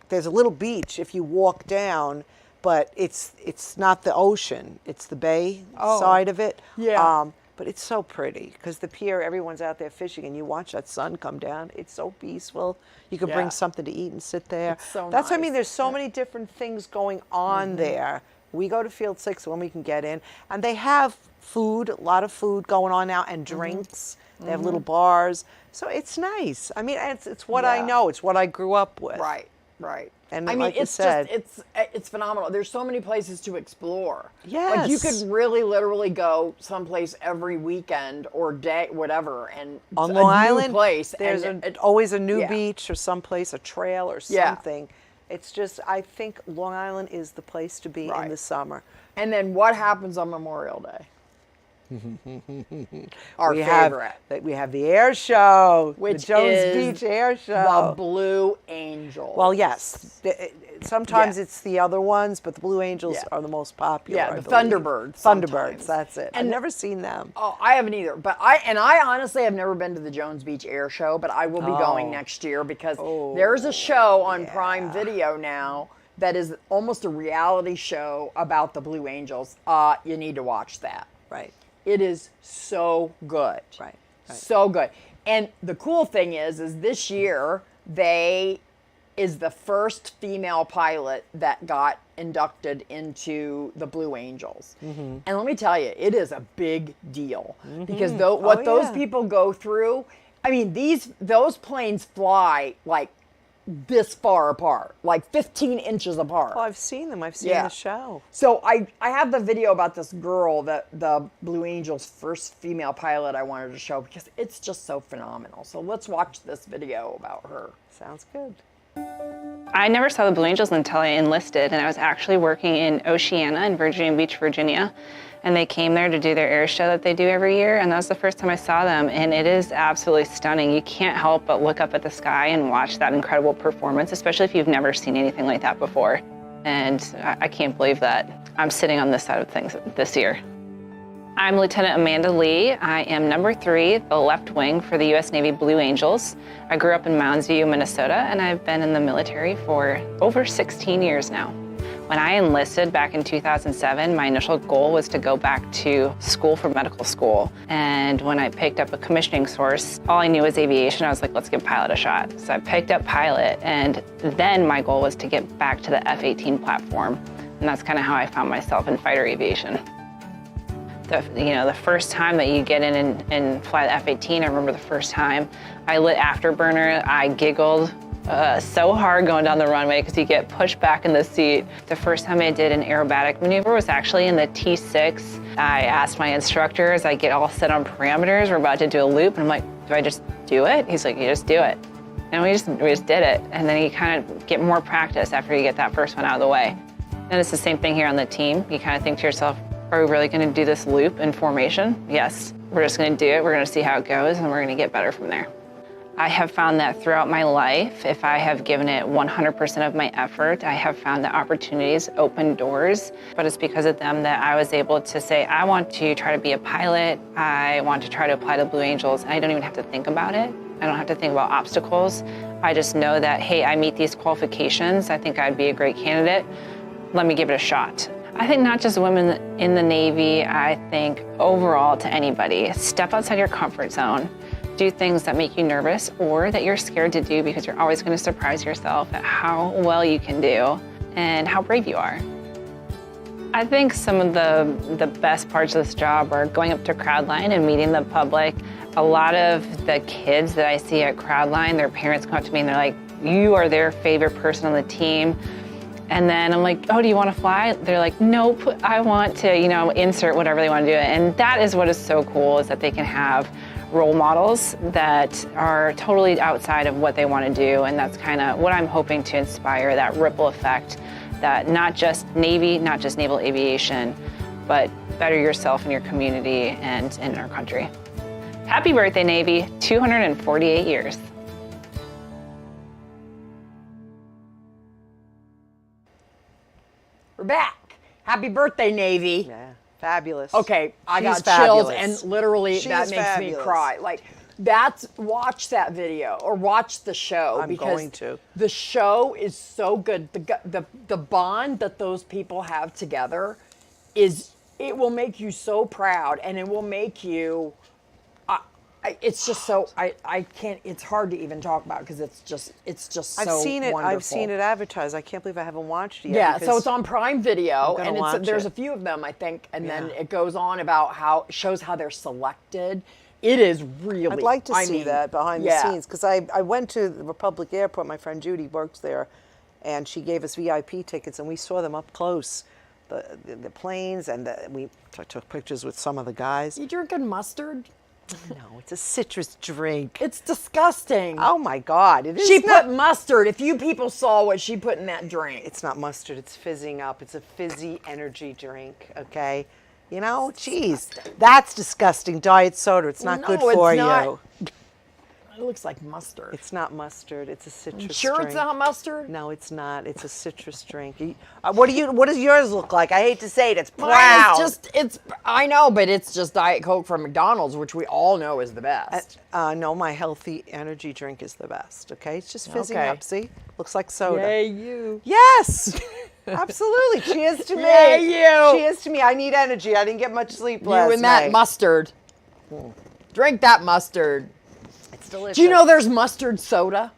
C: There's a little beach if you walk down, but it's not the ocean. It's the bay side of it.
B: Yeah.
C: But it's so pretty because the pier, everyone's out there fishing, and you watch that sun come down. It's so peaceful. You can bring
B: Yeah.
C: something to eat and sit there.
B: It's so
C: That's what I mean.
B: nice.
C: There's so many different things going on there. We go to Field 6 when we can get in, and they have food, a lot of food going on now, and drinks. They have little bars, so it's nice. I mean, it's what I
B: Yeah.
C: know. It's what I grew up with.
B: Right. Right.
C: And
B: I mean,
C: like you
B: it's
C: said-
B: just it's phenomenal. There's so many places to explore.
C: Yes.
B: Like you could really literally go someplace every weekend or day, whatever, and
C: On
B: a
C: Long
B: new
C: Island,
B: place.
C: there's
B: and
C: always a new
B: yeah.
C: beach or someplace, a trail or
B: Yeah.
C: something. It's just, I think Long Island is the place to be in
B: Right.
C: the summer.
B: And then what happens on Memorial Day? Our
C: we
B: favorite.
C: We have the air show,
B: Which
C: the Jones
B: is
C: Beach Air Show.
B: The Blue Angels.
C: Well, yes. Sometimes
B: Yeah.
C: it's the other ones, but the Blue Angels
B: Yeah.
C: are the most popular.
B: Yeah,
C: I
B: the
C: believe.
B: Thunderbirds
C: Thunderbirds,
B: sometimes.
C: that's it. I've
B: And-
C: never seen them.
B: Oh, I haven't either. But I honestly have never been to the Jones Beach Air Show, but I will be going next year because there's a show on Prime Video now that is almost a reality show about the Blue Angels. You need to watch that.
C: Right.
B: It is so good.
C: Right.
B: So good. And the cool thing is this year they is the first female pilot that got inducted into the Blue Angels. And let me tell you, it is a big deal because what those
C: yeah.
B: people go through, I mean, those planes fly like this far apart, like 15 inches apart.
C: Oh, I've seen them. I've seen
B: Yeah.
C: the show.
B: So I have the video about this girl, that the Blue Angels' first female pilot I wanted to show because it's just so phenomenal. So let's watch this video about her.
C: Sounds good.
K: I never saw the Blue Angels until I enlisted, and I was actually working in Oceana in Virginia Beach, Virginia. And they came there to do their air show that they do every year, and that was the first time I saw them, and it is absolutely stunning. You can't help but look up at the sky and watch that incredible performance, especially if you've never seen anything like that before. And I can't believe that I'm sitting on this side of things this year. I'm Lieutenant Amanda Lee. I am number 3, the left wing for the U.S. Navy Blue Angels. I grew up in Mounds View, Minnesota, and I've been in the military for over 16 years now. When I enlisted back in 2007, my initial goal was to go back to school for medical school. And when I picked up a commissioning source, all I knew was aviation. I was like, let's give pilot a shot. So I picked up pilot, and then my goal was to get back to the F-18 platform. And that's kind of how I found myself in fighter aviation. The first time that you get in and fly the F-18, I remember the first time I lit afterburner, I giggled so hard going down the runway because you get pushed back in the seat. The first time I did an aerobatic maneuver was actually in the T6. I asked my instructor as I get all set on parameters, we're about to do a loop, and I'm like, do I just do it? He's like, you just do it. And we just did it. And then you kind of get more practice after you get that first one out of the way. And it's the same thing here on the team. You kind of think to yourself, are we really going to do this loop in formation? Yes. We're just going to do it. We're going to see how it goes, and we're going to get better from there. I have found that throughout my life, if I have given it 100% of my effort, I have found that opportunities open doors. But it's because of them that I was able to say, I want to try to be a pilot. I want to try to apply to Blue Angels. And I don't even have to think about it. I don't have to think about obstacles. I just know that, hey, I meet these qualifications. I think I'd be a great candidate. Let me give it a shot. I think not just women in the Navy, I think overall to anybody, step outside your comfort zone. Do things that make you nervous or that you're scared to do because you're always going to surprise yourself at how well you can do and how brave you are. I think some of the best parts of this job are going up to Crowdline and meeting the public. A lot of the kids that I see at Crowdline, their parents come up to me and they're like, you are their favorite person on the team. And then I'm like, oh, do you want to fly? They're like, nope, I want to, insert whatever they want to do. And that is what is so cool, is that they can have role models that are totally outside of what they want to do. And that's kind of what I'm hoping to inspire, that ripple effect, that not just Navy, not just naval aviation, but better yourself in your community and in our country. Happy birthday, Navy, 248 years.
B: We're back. Happy birthday, Navy.
C: Yeah, fabulous.
B: Okay, I
C: She's
B: got chills,
C: fabulous.
B: and literally
C: She
B: that
C: is
B: makes
C: fabulous.
B: me cry. Like, watch that video or watch the show.
C: I'm
B: because
C: going to.
B: The show is so good. The bond that those people have together it will make you so proud, and it will make you. It's just so I can't. It's hard to even talk about because it's just so
C: I've seen it.
B: wonderful.
C: I've seen it advertised. I can't believe I haven't watched it yet.
B: Yeah, so
C: because
B: it's on Prime Video,
C: I'm
B: and
C: gonna watch
B: there's
C: it.
B: a few of them, I think, and then
C: Yeah.
B: it goes on about shows how they're selected. It is really.
C: I'd like to see that behind the scenes, because I went to the Republic Airport. My friend Judy works there, and she gave us VIP tickets, and we saw them up close, the planes, and we took pictures with some of the guys.
B: You drinking mustard?
C: No, it's a citrus drink.
B: It's disgusting.
C: Oh my God! It is.
B: She
C: not,
B: put mustard. If you people saw what she put in that drink.
C: It's not mustard. It's fizzing up. It's a fizzy energy drink. Okay. Geez, that's disgusting. Diet soda. It's not good
B: No,
C: for
B: it's not.
C: you.
B: It looks like mustard.
C: It's not mustard. It's a citrus
B: Sure
C: drink.
B: it's not mustard?
C: No, it's not. It's a citrus drink. What does yours look like? I hate to say it. It's
B: Mine
C: brown.
B: is I know, but it's just Diet Coke from McDonald's, which we all know is the best.
C: No, my healthy energy drink is the best. Okay, it's just fizzing
B: Okay.
C: up. See, looks like soda.
B: Yay, you.
C: Yes, absolutely. Cheers to me.
B: Yay, you.
C: Cheers to me. I need energy. I didn't get much sleep last
B: You and that
C: night.
B: mustard. Drink that mustard.
C: It's delicious.
B: Do you know there's mustard soda?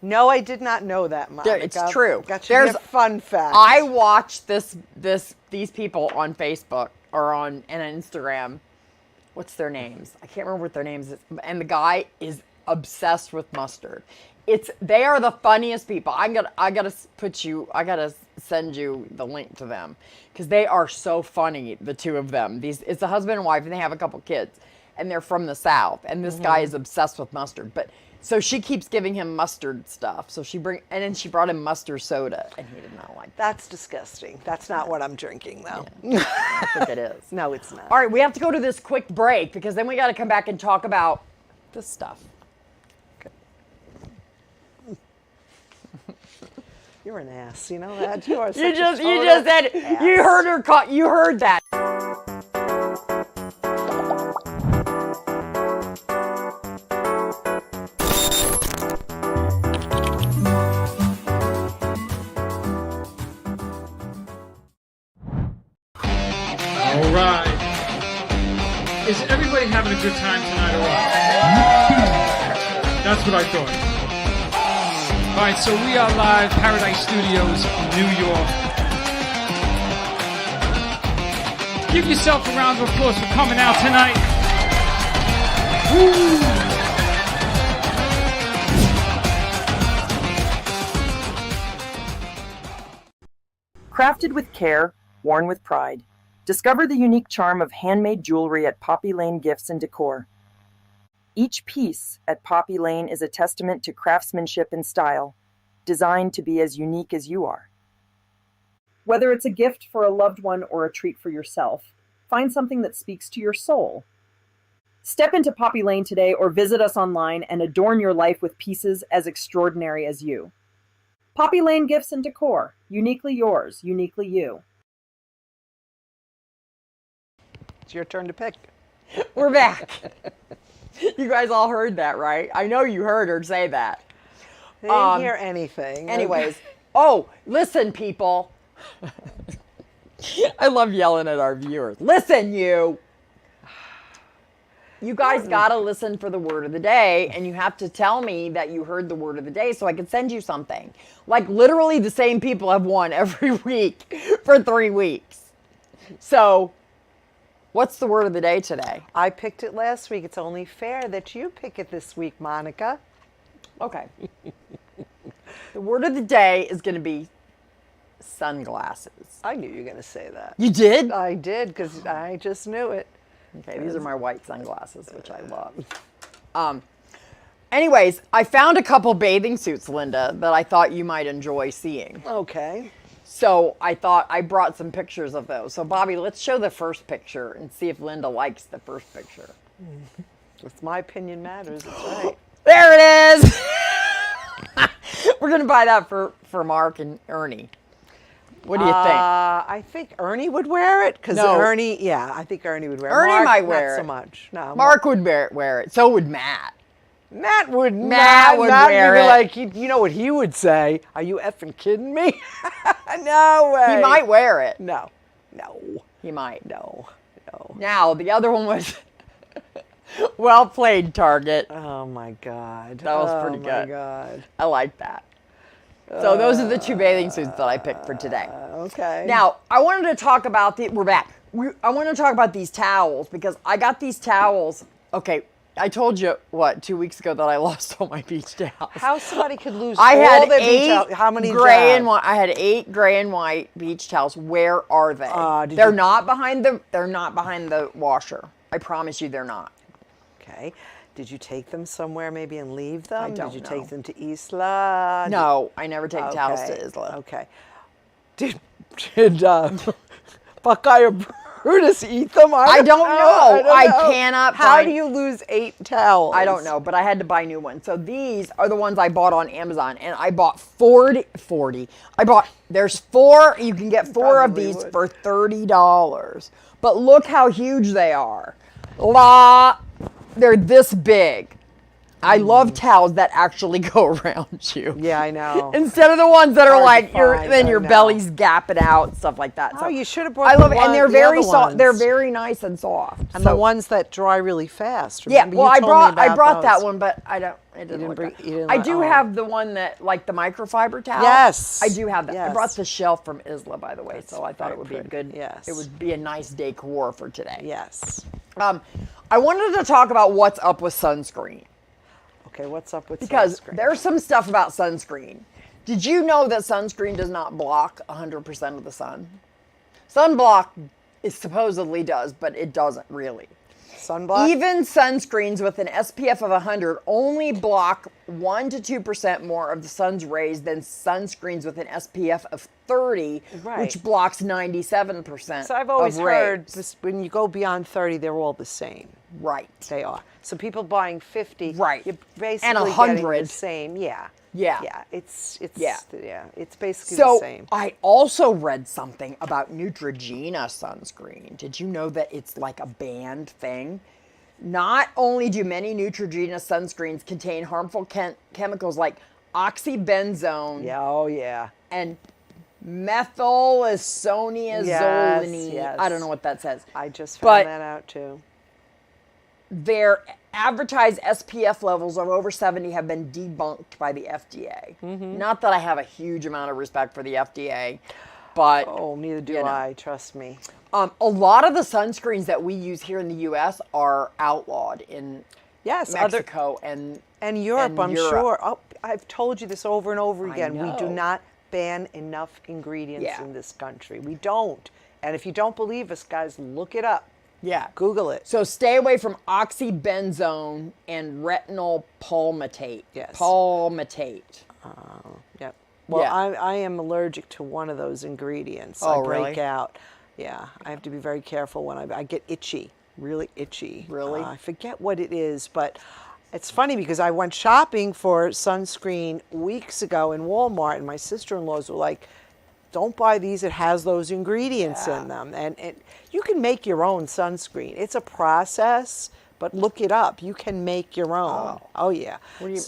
C: No, I did not know that, Monica.
B: It's true.
C: Got you
B: There's
C: a fun fact.
B: I watched these people on Facebook or on Instagram. What's their names? I can't remember what their names is. And the guy is obsessed with mustard. They are the funniest people. I gotta send you the link to them because they are so funny. The two of them. It's a husband and wife, and they have a couple kids, and they're from the South. And this guy is obsessed with mustard, but. So she keeps giving him mustard stuff. So and then she brought him mustard soda, and he did not like that.
C: That's disgusting. That's not what I'm drinking, though.
B: I think it is.
C: No, it's not.
B: All right, we have to go to this quick break because then we got to come back and talk about this stuff.
C: You're an ass. You know that? You are such
B: You
C: a
B: just
C: total
B: said
C: ass.
B: you heard her. You heard that.
E: All right. Is everybody having a good time tonight or what? That's what I thought. All right, so we are live, Paradise Studios, New York. Give yourself a round of applause for coming out tonight. Woo!
A: Crafted with care, worn with pride. Discover the unique charm of handmade jewelry at Poppy Lane Gifts and Decor. Each piece at Poppy Lane is a testament to craftsmanship and style, designed to be as unique as you are. Whether it's a gift for a loved one or a treat for yourself, find something that speaks to your soul. Step into Poppy Lane today or visit us online and adorn your life with pieces as extraordinary as you. Poppy Lane Gifts and Decor, uniquely yours, uniquely you.
C: It's your turn to pick.
B: We're back. You guys all heard that, right? I know you heard her say that.
C: I didn't hear anything.
B: Anyways, oh, listen, people. I love yelling at our viewers. Listen, you. You guys got to listen for the word of the day, and you have to tell me that you heard the word of the day so I can send you something. Like, literally the same people have won every week for 3 weeks. So, what's the word of the day today?
C: I picked it last week. It's only fair that you pick it this week, Monica.
B: Okay. The word of the day is going to be sunglasses.
C: I knew you were going to say that.
B: You did?
C: I did, because I just knew it.
B: Okay, these are my white sunglasses, which I love. Anyways, I found a couple bathing suits, Linda, that I thought you might enjoy seeing.
C: Okay.
B: So I thought I brought some pictures of those. So Bobby, let's show the first picture and see if Linda likes the first picture.
C: If my opinion matters, that's right.
B: There it is. We're going to buy that for Mark and Ernie. What do you think?
C: I think Ernie would wear it, because
B: No.
C: Ernie, I think Ernie would wear it.
B: Ernie
C: Mark,
B: might wear
C: not
B: it.
C: so much. No,
B: Mark would wear it. So would Matt.
C: Matt would
B: Matt would
C: Matt
B: wear
C: would be
B: it.
C: like, you know what he would say? Are you effing kidding me? No way.
B: He might wear it.
C: No.
B: He might.
C: No.
B: Now, the other one was well played, Target.
C: Oh my God.
B: That was pretty good.
C: Oh my God.
B: I like that. So those are the 2 bathing suits that I picked for today.
C: Okay.
B: Now, I wanted to talk about we're back. I want to talk about these towels because I got these towels. Okay, I told you, 2 weeks ago that I lost all my beach towels.
C: How somebody could lose
B: I
C: all
B: had
C: their beach
B: 8
C: towels? How many
B: gray and white. I had 8 gray and white beach towels. Where are they? They're not behind the washer. I promise you they're not.
C: Okay. Did you take them somewhere maybe and leave them?
B: I don't
C: Did you
B: know.
C: take them to Isla?
B: No, I never take towels to Isla.
C: Okay. Did Buckeye or Brutus eat them?
B: I don't know. I cannot
C: How
B: find-
C: do you lose 8 towels?
B: I don't know, but I had to buy new ones. So these are the ones I bought on Amazon, and I bought 40. There's 4, you can get 4 of
C: probably
B: these
C: would.
B: for $30. But look how huge they are. They're this big. I love towels that actually go around you.
C: Yeah, I know.
B: Instead of the ones that are
C: Hard to
B: like
C: find, I
B: your
C: know.
B: belly's gapping out, stuff like that.
C: Oh, you should have brought
B: I love
C: the
B: it, and they're
C: the
B: very
C: other
B: soft. They're
C: ones.
B: very nice and soft.
C: And the ones that dry really fast.
B: Yeah,
C: Remember,
B: well,
C: you
B: I
C: told me about
B: brought that
C: those.
B: one, but I don't. It didn't
C: didn't
B: look
C: bring-
B: good.
C: you didn't
B: I
C: like-
B: do
C: oh.
B: have the one that, like the microfiber towel.
C: Yes.
B: I do have that. I
C: Yes.
B: brought the shelf from Isla, by the way, so I thought
C: very
B: it would be a
C: pretty.
B: good.
C: Yes.
B: It would be a nice decor for today.
C: Yes.
B: I wanted to talk about what's up with sunscreen
C: Okay, what's up with
B: because
C: sunscreen?
B: there's some stuff about sunscreen. Did you know that sunscreen does not block 100% of the sun? Sunblock supposedly does, but it doesn't really.
C: Sunblock?
B: Even sunscreens with an SPF of 100 only block 1 to 2% more of the sun's rays than sunscreens with an SPF of 30,
C: Right.
B: which blocks 97%
C: So I've always
B: of
C: heard
B: rays.
C: this, when you go beyond 30, they're all the same.
B: Right.
C: They are. So people buying 50,
B: Right.
C: you're basically
B: And
C: getting
B: 100.
C: the same. Yeah.
B: Yeah.
C: Yeah. It's
B: Yeah.
C: It's basically
B: So
C: the same.
B: I also read something about Neutrogena sunscreen. Did you know that it's like a banned thing? Not only do many Neutrogena sunscreens contain harmful chemicals like oxybenzone
C: Yeah. Oh yeah.
B: and methylisoniazolini.
C: Yes.
B: I don't know what that says.
C: I just
B: But-
C: found that out too.
B: Their advertised SPF levels of over 70 have been debunked by the FDA.
C: Mm-hmm.
B: Not that I have a huge amount of respect for the FDA, but
C: Oh, neither do
B: you know.
C: I. Trust me.
B: a lot of the sunscreens that we use here in the U.S. are outlawed in
C: Yes.
B: Mexico and
C: Europe,
B: and
C: I'm
B: Europe.
C: sure. Oh, I've told you this over and over again. We do
B: know.
C: not ban enough ingredients
B: Yeah.
C: in this country. We don't. And if you don't believe us, guys, look it up.
B: Yeah.
C: Google it.
B: So stay away from oxybenzone and retinol palmitate.
C: Yes.
B: Palmitate.
C: Yep. Well,
B: Yeah.
C: I am allergic to one of those ingredients.
B: Oh,
C: I break
B: really?
C: out. Yeah, I have to be very careful when I get itchy, really itchy.
B: Really?
C: I forget what it is, but it's funny because I went shopping for sunscreen weeks ago in Walmart, and my sister-in-laws were like, don't buy these, it has those ingredients in them. And you can make your own sunscreen. It's a process, but look it up. You can make your own. Oh, yeah.
B: What do you-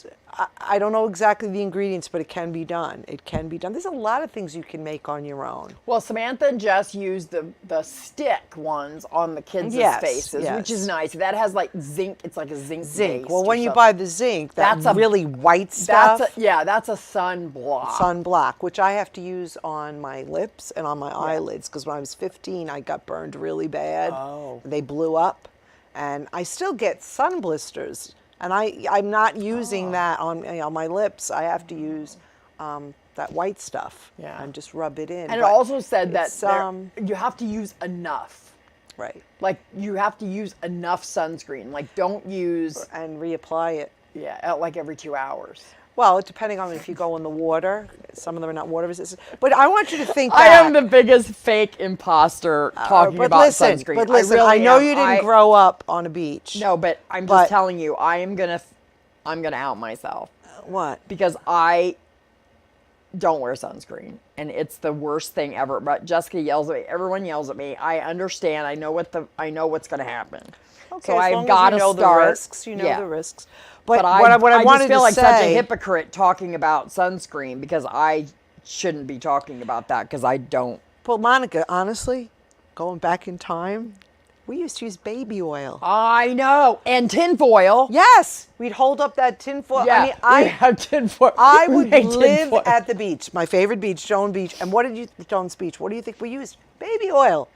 C: I don't know exactly the ingredients, but it can be done. It can be done. There's a lot of things you can make on your own.
B: Well, Samantha and Jess used the stick ones on the kids' faces, which is nice. That has like zinc. It's like a zinc.
C: Zinc. Well, when you buy the zinc, that's really white stuff.
B: That's a sunblock.
C: Sunblock, which I have to use on my lips and on my eyelids, because when I was 15, I got burned really bad.
B: Oh.
C: They blew up, and I still get sun blisters. And I'm not using that on my lips. I have to use that white stuff and just rub it in.
B: And it also said that you have to use enough.
C: Right.
B: Like, you have to use enough sunscreen. Like, don't use...
C: And reapply it.
B: Yeah, like every 2 hours.
C: Well, depending on if you go in the water. Some of them are not water resistant. But I want you to think
B: I am the biggest fake imposter talking about sunscreen.
C: But listen, I know you didn't grow up on a beach.
B: No, but I'm just telling you, I'm gonna out myself.
C: What?
B: Because I don't wear sunscreen, and it's the worst thing ever. But Jessica yells at me. Everyone yells at me. I understand. I know what's gonna happen.
C: Okay,
B: so
C: as
B: I've
C: long
B: got
C: as
B: to
C: you know
B: start.
C: the risks. You know the risks.
B: But
C: what I wanted
B: just feel
C: to
B: like
C: say,
B: such a hypocrite talking about sunscreen, because I shouldn't be talking about that, because I don't.
C: Well, Monica, honestly, going back in time, we used to use baby oil.
B: I know. And tinfoil.
C: Yes. We'd hold up that tinfoil.
B: Yeah,
C: I
B: we have tinfoil.
C: I would live at the beach, my favorite beach, Jones Beach. And Jones Beach, what do you think we used? Baby oil.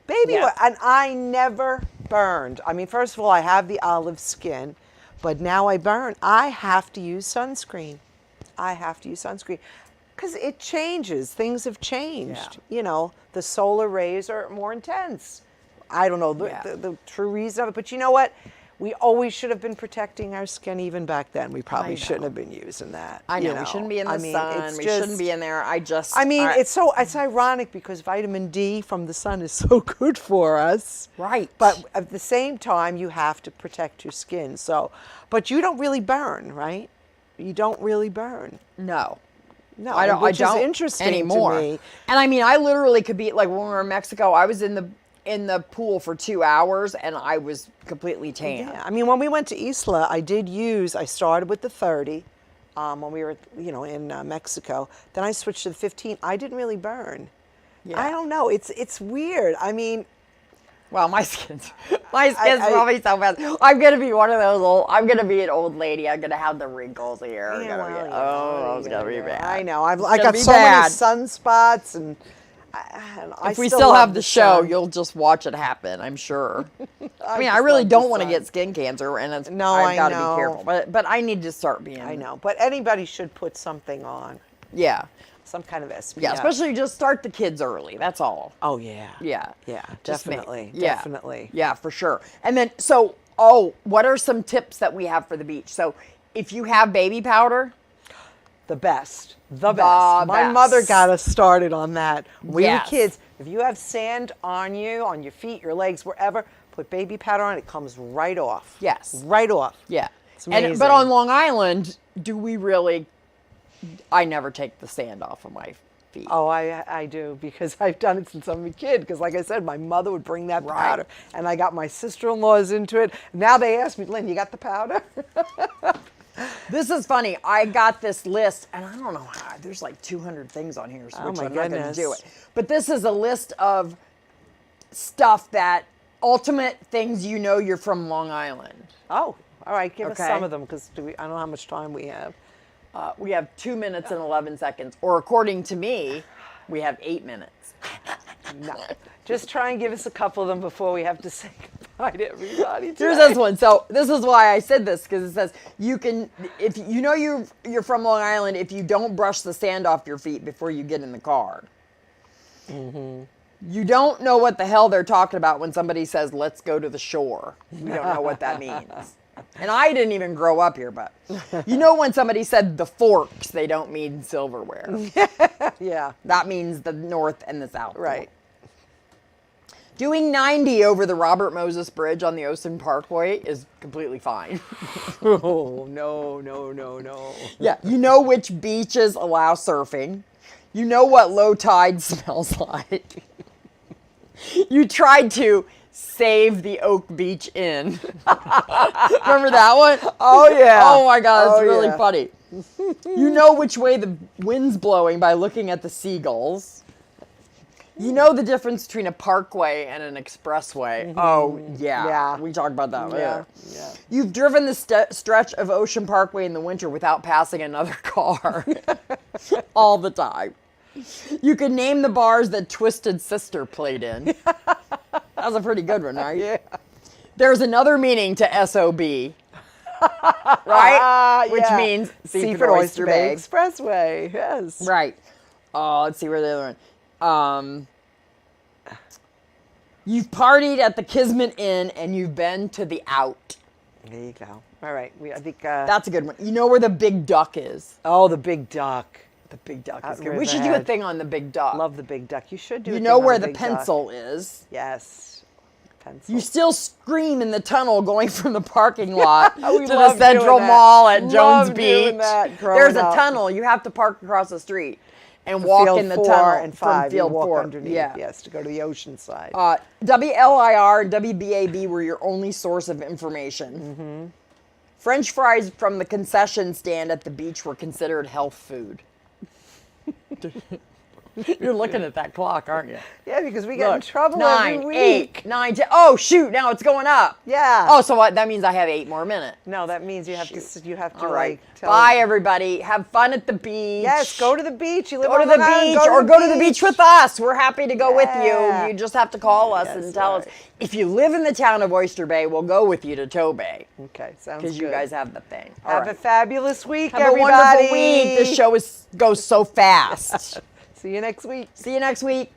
C: Baby oil. And I never burned. I mean, first of all, I have the olive skin, but now I burn. I have to use sunscreen. Because it changes. Things have changed. You know, the solar rays are more intense. I don't know the true reason of it, but you know what? We always should have been protecting our skin even back then. We probably shouldn't have been using that.
B: I know. We shouldn't be in the sun. We shouldn't be in there.
C: It's ironic because vitamin D from the sun is so good for us.
B: Right.
C: But at the same time, you have to protect your skin. But you don't really burn, right? You don't really burn.
B: No.
C: No,
B: I don't.
C: Which is interesting
B: anymore.
C: to me.
B: And I mean, I literally could be like when we were in Mexico. I was in the pool for 2 hours and I was completely tan.
C: Yeah, I mean, when we went to Isla, I started with the 30 when we were, in Mexico. Then I switched to the 15. I didn't really burn. Yeah. I don't know. It's weird. I mean,
B: well, my skin's probably so bad. I'm gonna be one of those I'm gonna be an old lady. I'm gonna have the wrinkles here. It's gonna be bad.
C: I know. I got so many sunspots and.
B: If we still have the show, you'll just watch it happen, I'm sure. I mean, I really don't want to get skin cancer, and I've got to be careful. But I need to start being.
C: I know, but anybody should put something on.
B: Yeah.
C: Some kind of SPF.
B: Yeah, especially just start the kids early. That's all.
C: Oh, yeah.
B: Yeah.
C: Yeah, definitely.
B: Yeah.
C: Definitely.
B: Yeah, for sure. And then, what are some tips that we have for the beach? So if you have baby powder.
C: The best. My mother got us started on that. We were kids. If you have sand on you, on your feet, your legs, wherever, put baby powder on. It comes right off.
B: Yes.
C: Right off.
B: Yeah.
C: It's amazing.
B: But on Long Island, do we really? I never take the sand off of my feet.
C: Oh, I do, because I've done it since I'm a kid. Because like I said, my mother would bring that powder, and I got my sister-in-laws into it. Now they ask me, Lynn, you got the powder?
B: This is funny. I got this list, and I don't know how. There's like 200 things on here, so I'm not going to do it. But this is a list of stuff ultimate things you're from Long Island.
C: Oh, all right. Give us some of them, because I don't know how much time we have.
B: We have 2 minutes and 11 seconds, or according to me, we have 8 minutes.
C: No. Just try and give us a couple of them before we have to say goodbye to everybody today.
B: Here's this one. So this is why I said this, because it says if you're from Long Island, if you don't brush the sand off your feet before you get in the car. Mm-hmm. You don't know what the hell they're talking about when somebody says, let's go to the shore. We don't know what that means. And I didn't even grow up here, but when somebody said the forks, they don't mean silverware.
C: Yeah.
B: That means the north and the south.
C: Right.
B: Doing 90 over the Robert Moses Bridge on the Ocean Parkway is completely fine.
C: Oh, no.
B: Yeah, you know which beaches allow surfing. You know what low tide smells like. You tried to Save the Oak Beach Inn. Remember that one?
C: Oh, yeah.
B: Oh my God, it's
C: Oh,
B: really
C: yeah.
B: funny. You know which way the wind's blowing by looking at the seagulls. You know the difference between a parkway and an expressway. Oh, yeah.
C: Yeah.
B: We talked about that.
C: Yeah. Yeah.
B: You've driven the stretch of Ocean Parkway in the winter without passing another car. All the time. You could name the bars that Twisted Sister played in. That was a pretty good one, right?
C: Yeah.
B: There's another meaning to SOB. Right? Which
C: yeah.
B: means
C: Seaford Oyster Bay Expressway. Yes.
B: Right. Oh, let's see where the other one. You've partied at the Kismet Inn and you've been to the Out.
C: There you go. All right. I think
B: That's a good one. You know where the Big Duck is?
C: Oh, the Big Duck.
B: The Big Duck
C: Out
B: is
C: in
B: good. We should do a
C: Riverhead.
B: thing on the Big Duck.
C: Love the Big Duck. You should do.
B: You
C: a
B: know
C: thing on
B: where
C: the
B: the
C: Big Duck.
B: pencil is.
C: Yes. Pencil.
B: You still scream in the tunnel going from the parking lot to
C: We
B: the
C: love
B: Central
C: doing that.
B: Mall at
C: Love
B: Jones
C: doing
B: Beach.
C: that growing
B: There's a
C: up.
B: tunnel. You have to park across the street and walk
C: Field
B: in the
C: 4
B: tunnel
C: and
B: from
C: 5.
B: Field
C: you walk
B: 4.
C: underneath.
B: Yeah.
C: Yes, to go to the ocean side.
B: WLIR and WBAB were your only source of information.
C: Mm-hmm.
B: French fries from the concession stand at the beach were considered health food. You're looking at that clock, aren't you?
C: Yeah, because we get in
B: Look,
C: trouble
B: 9,
C: every week.
B: 8, 9, 10. Oh shoot! Now it's going up.
C: Yeah.
B: Oh, so what? That means I have 8 more minutes.
C: No, that means you have to. You have to
B: All right.
C: tell
B: Bye, everybody. Have fun at the beach.
C: Yes, go to the beach. You live
B: Go to
C: on
B: the
C: Long Island,
B: beach or go to the beach with us. We're happy to go with
C: Yeah.
B: you. You just have to call us
C: That's
B: and tell us.
C: right.
B: If you live in the town of Oyster Bay, we'll go with you to Tobay
C: Okay, sounds good.
B: because you guys have the thing. All
C: Have
B: right.
C: a fabulous week,
B: Have
C: everybody.
B: a wonderful week. This show goes so fast.
C: See you next week.
B: See you next week.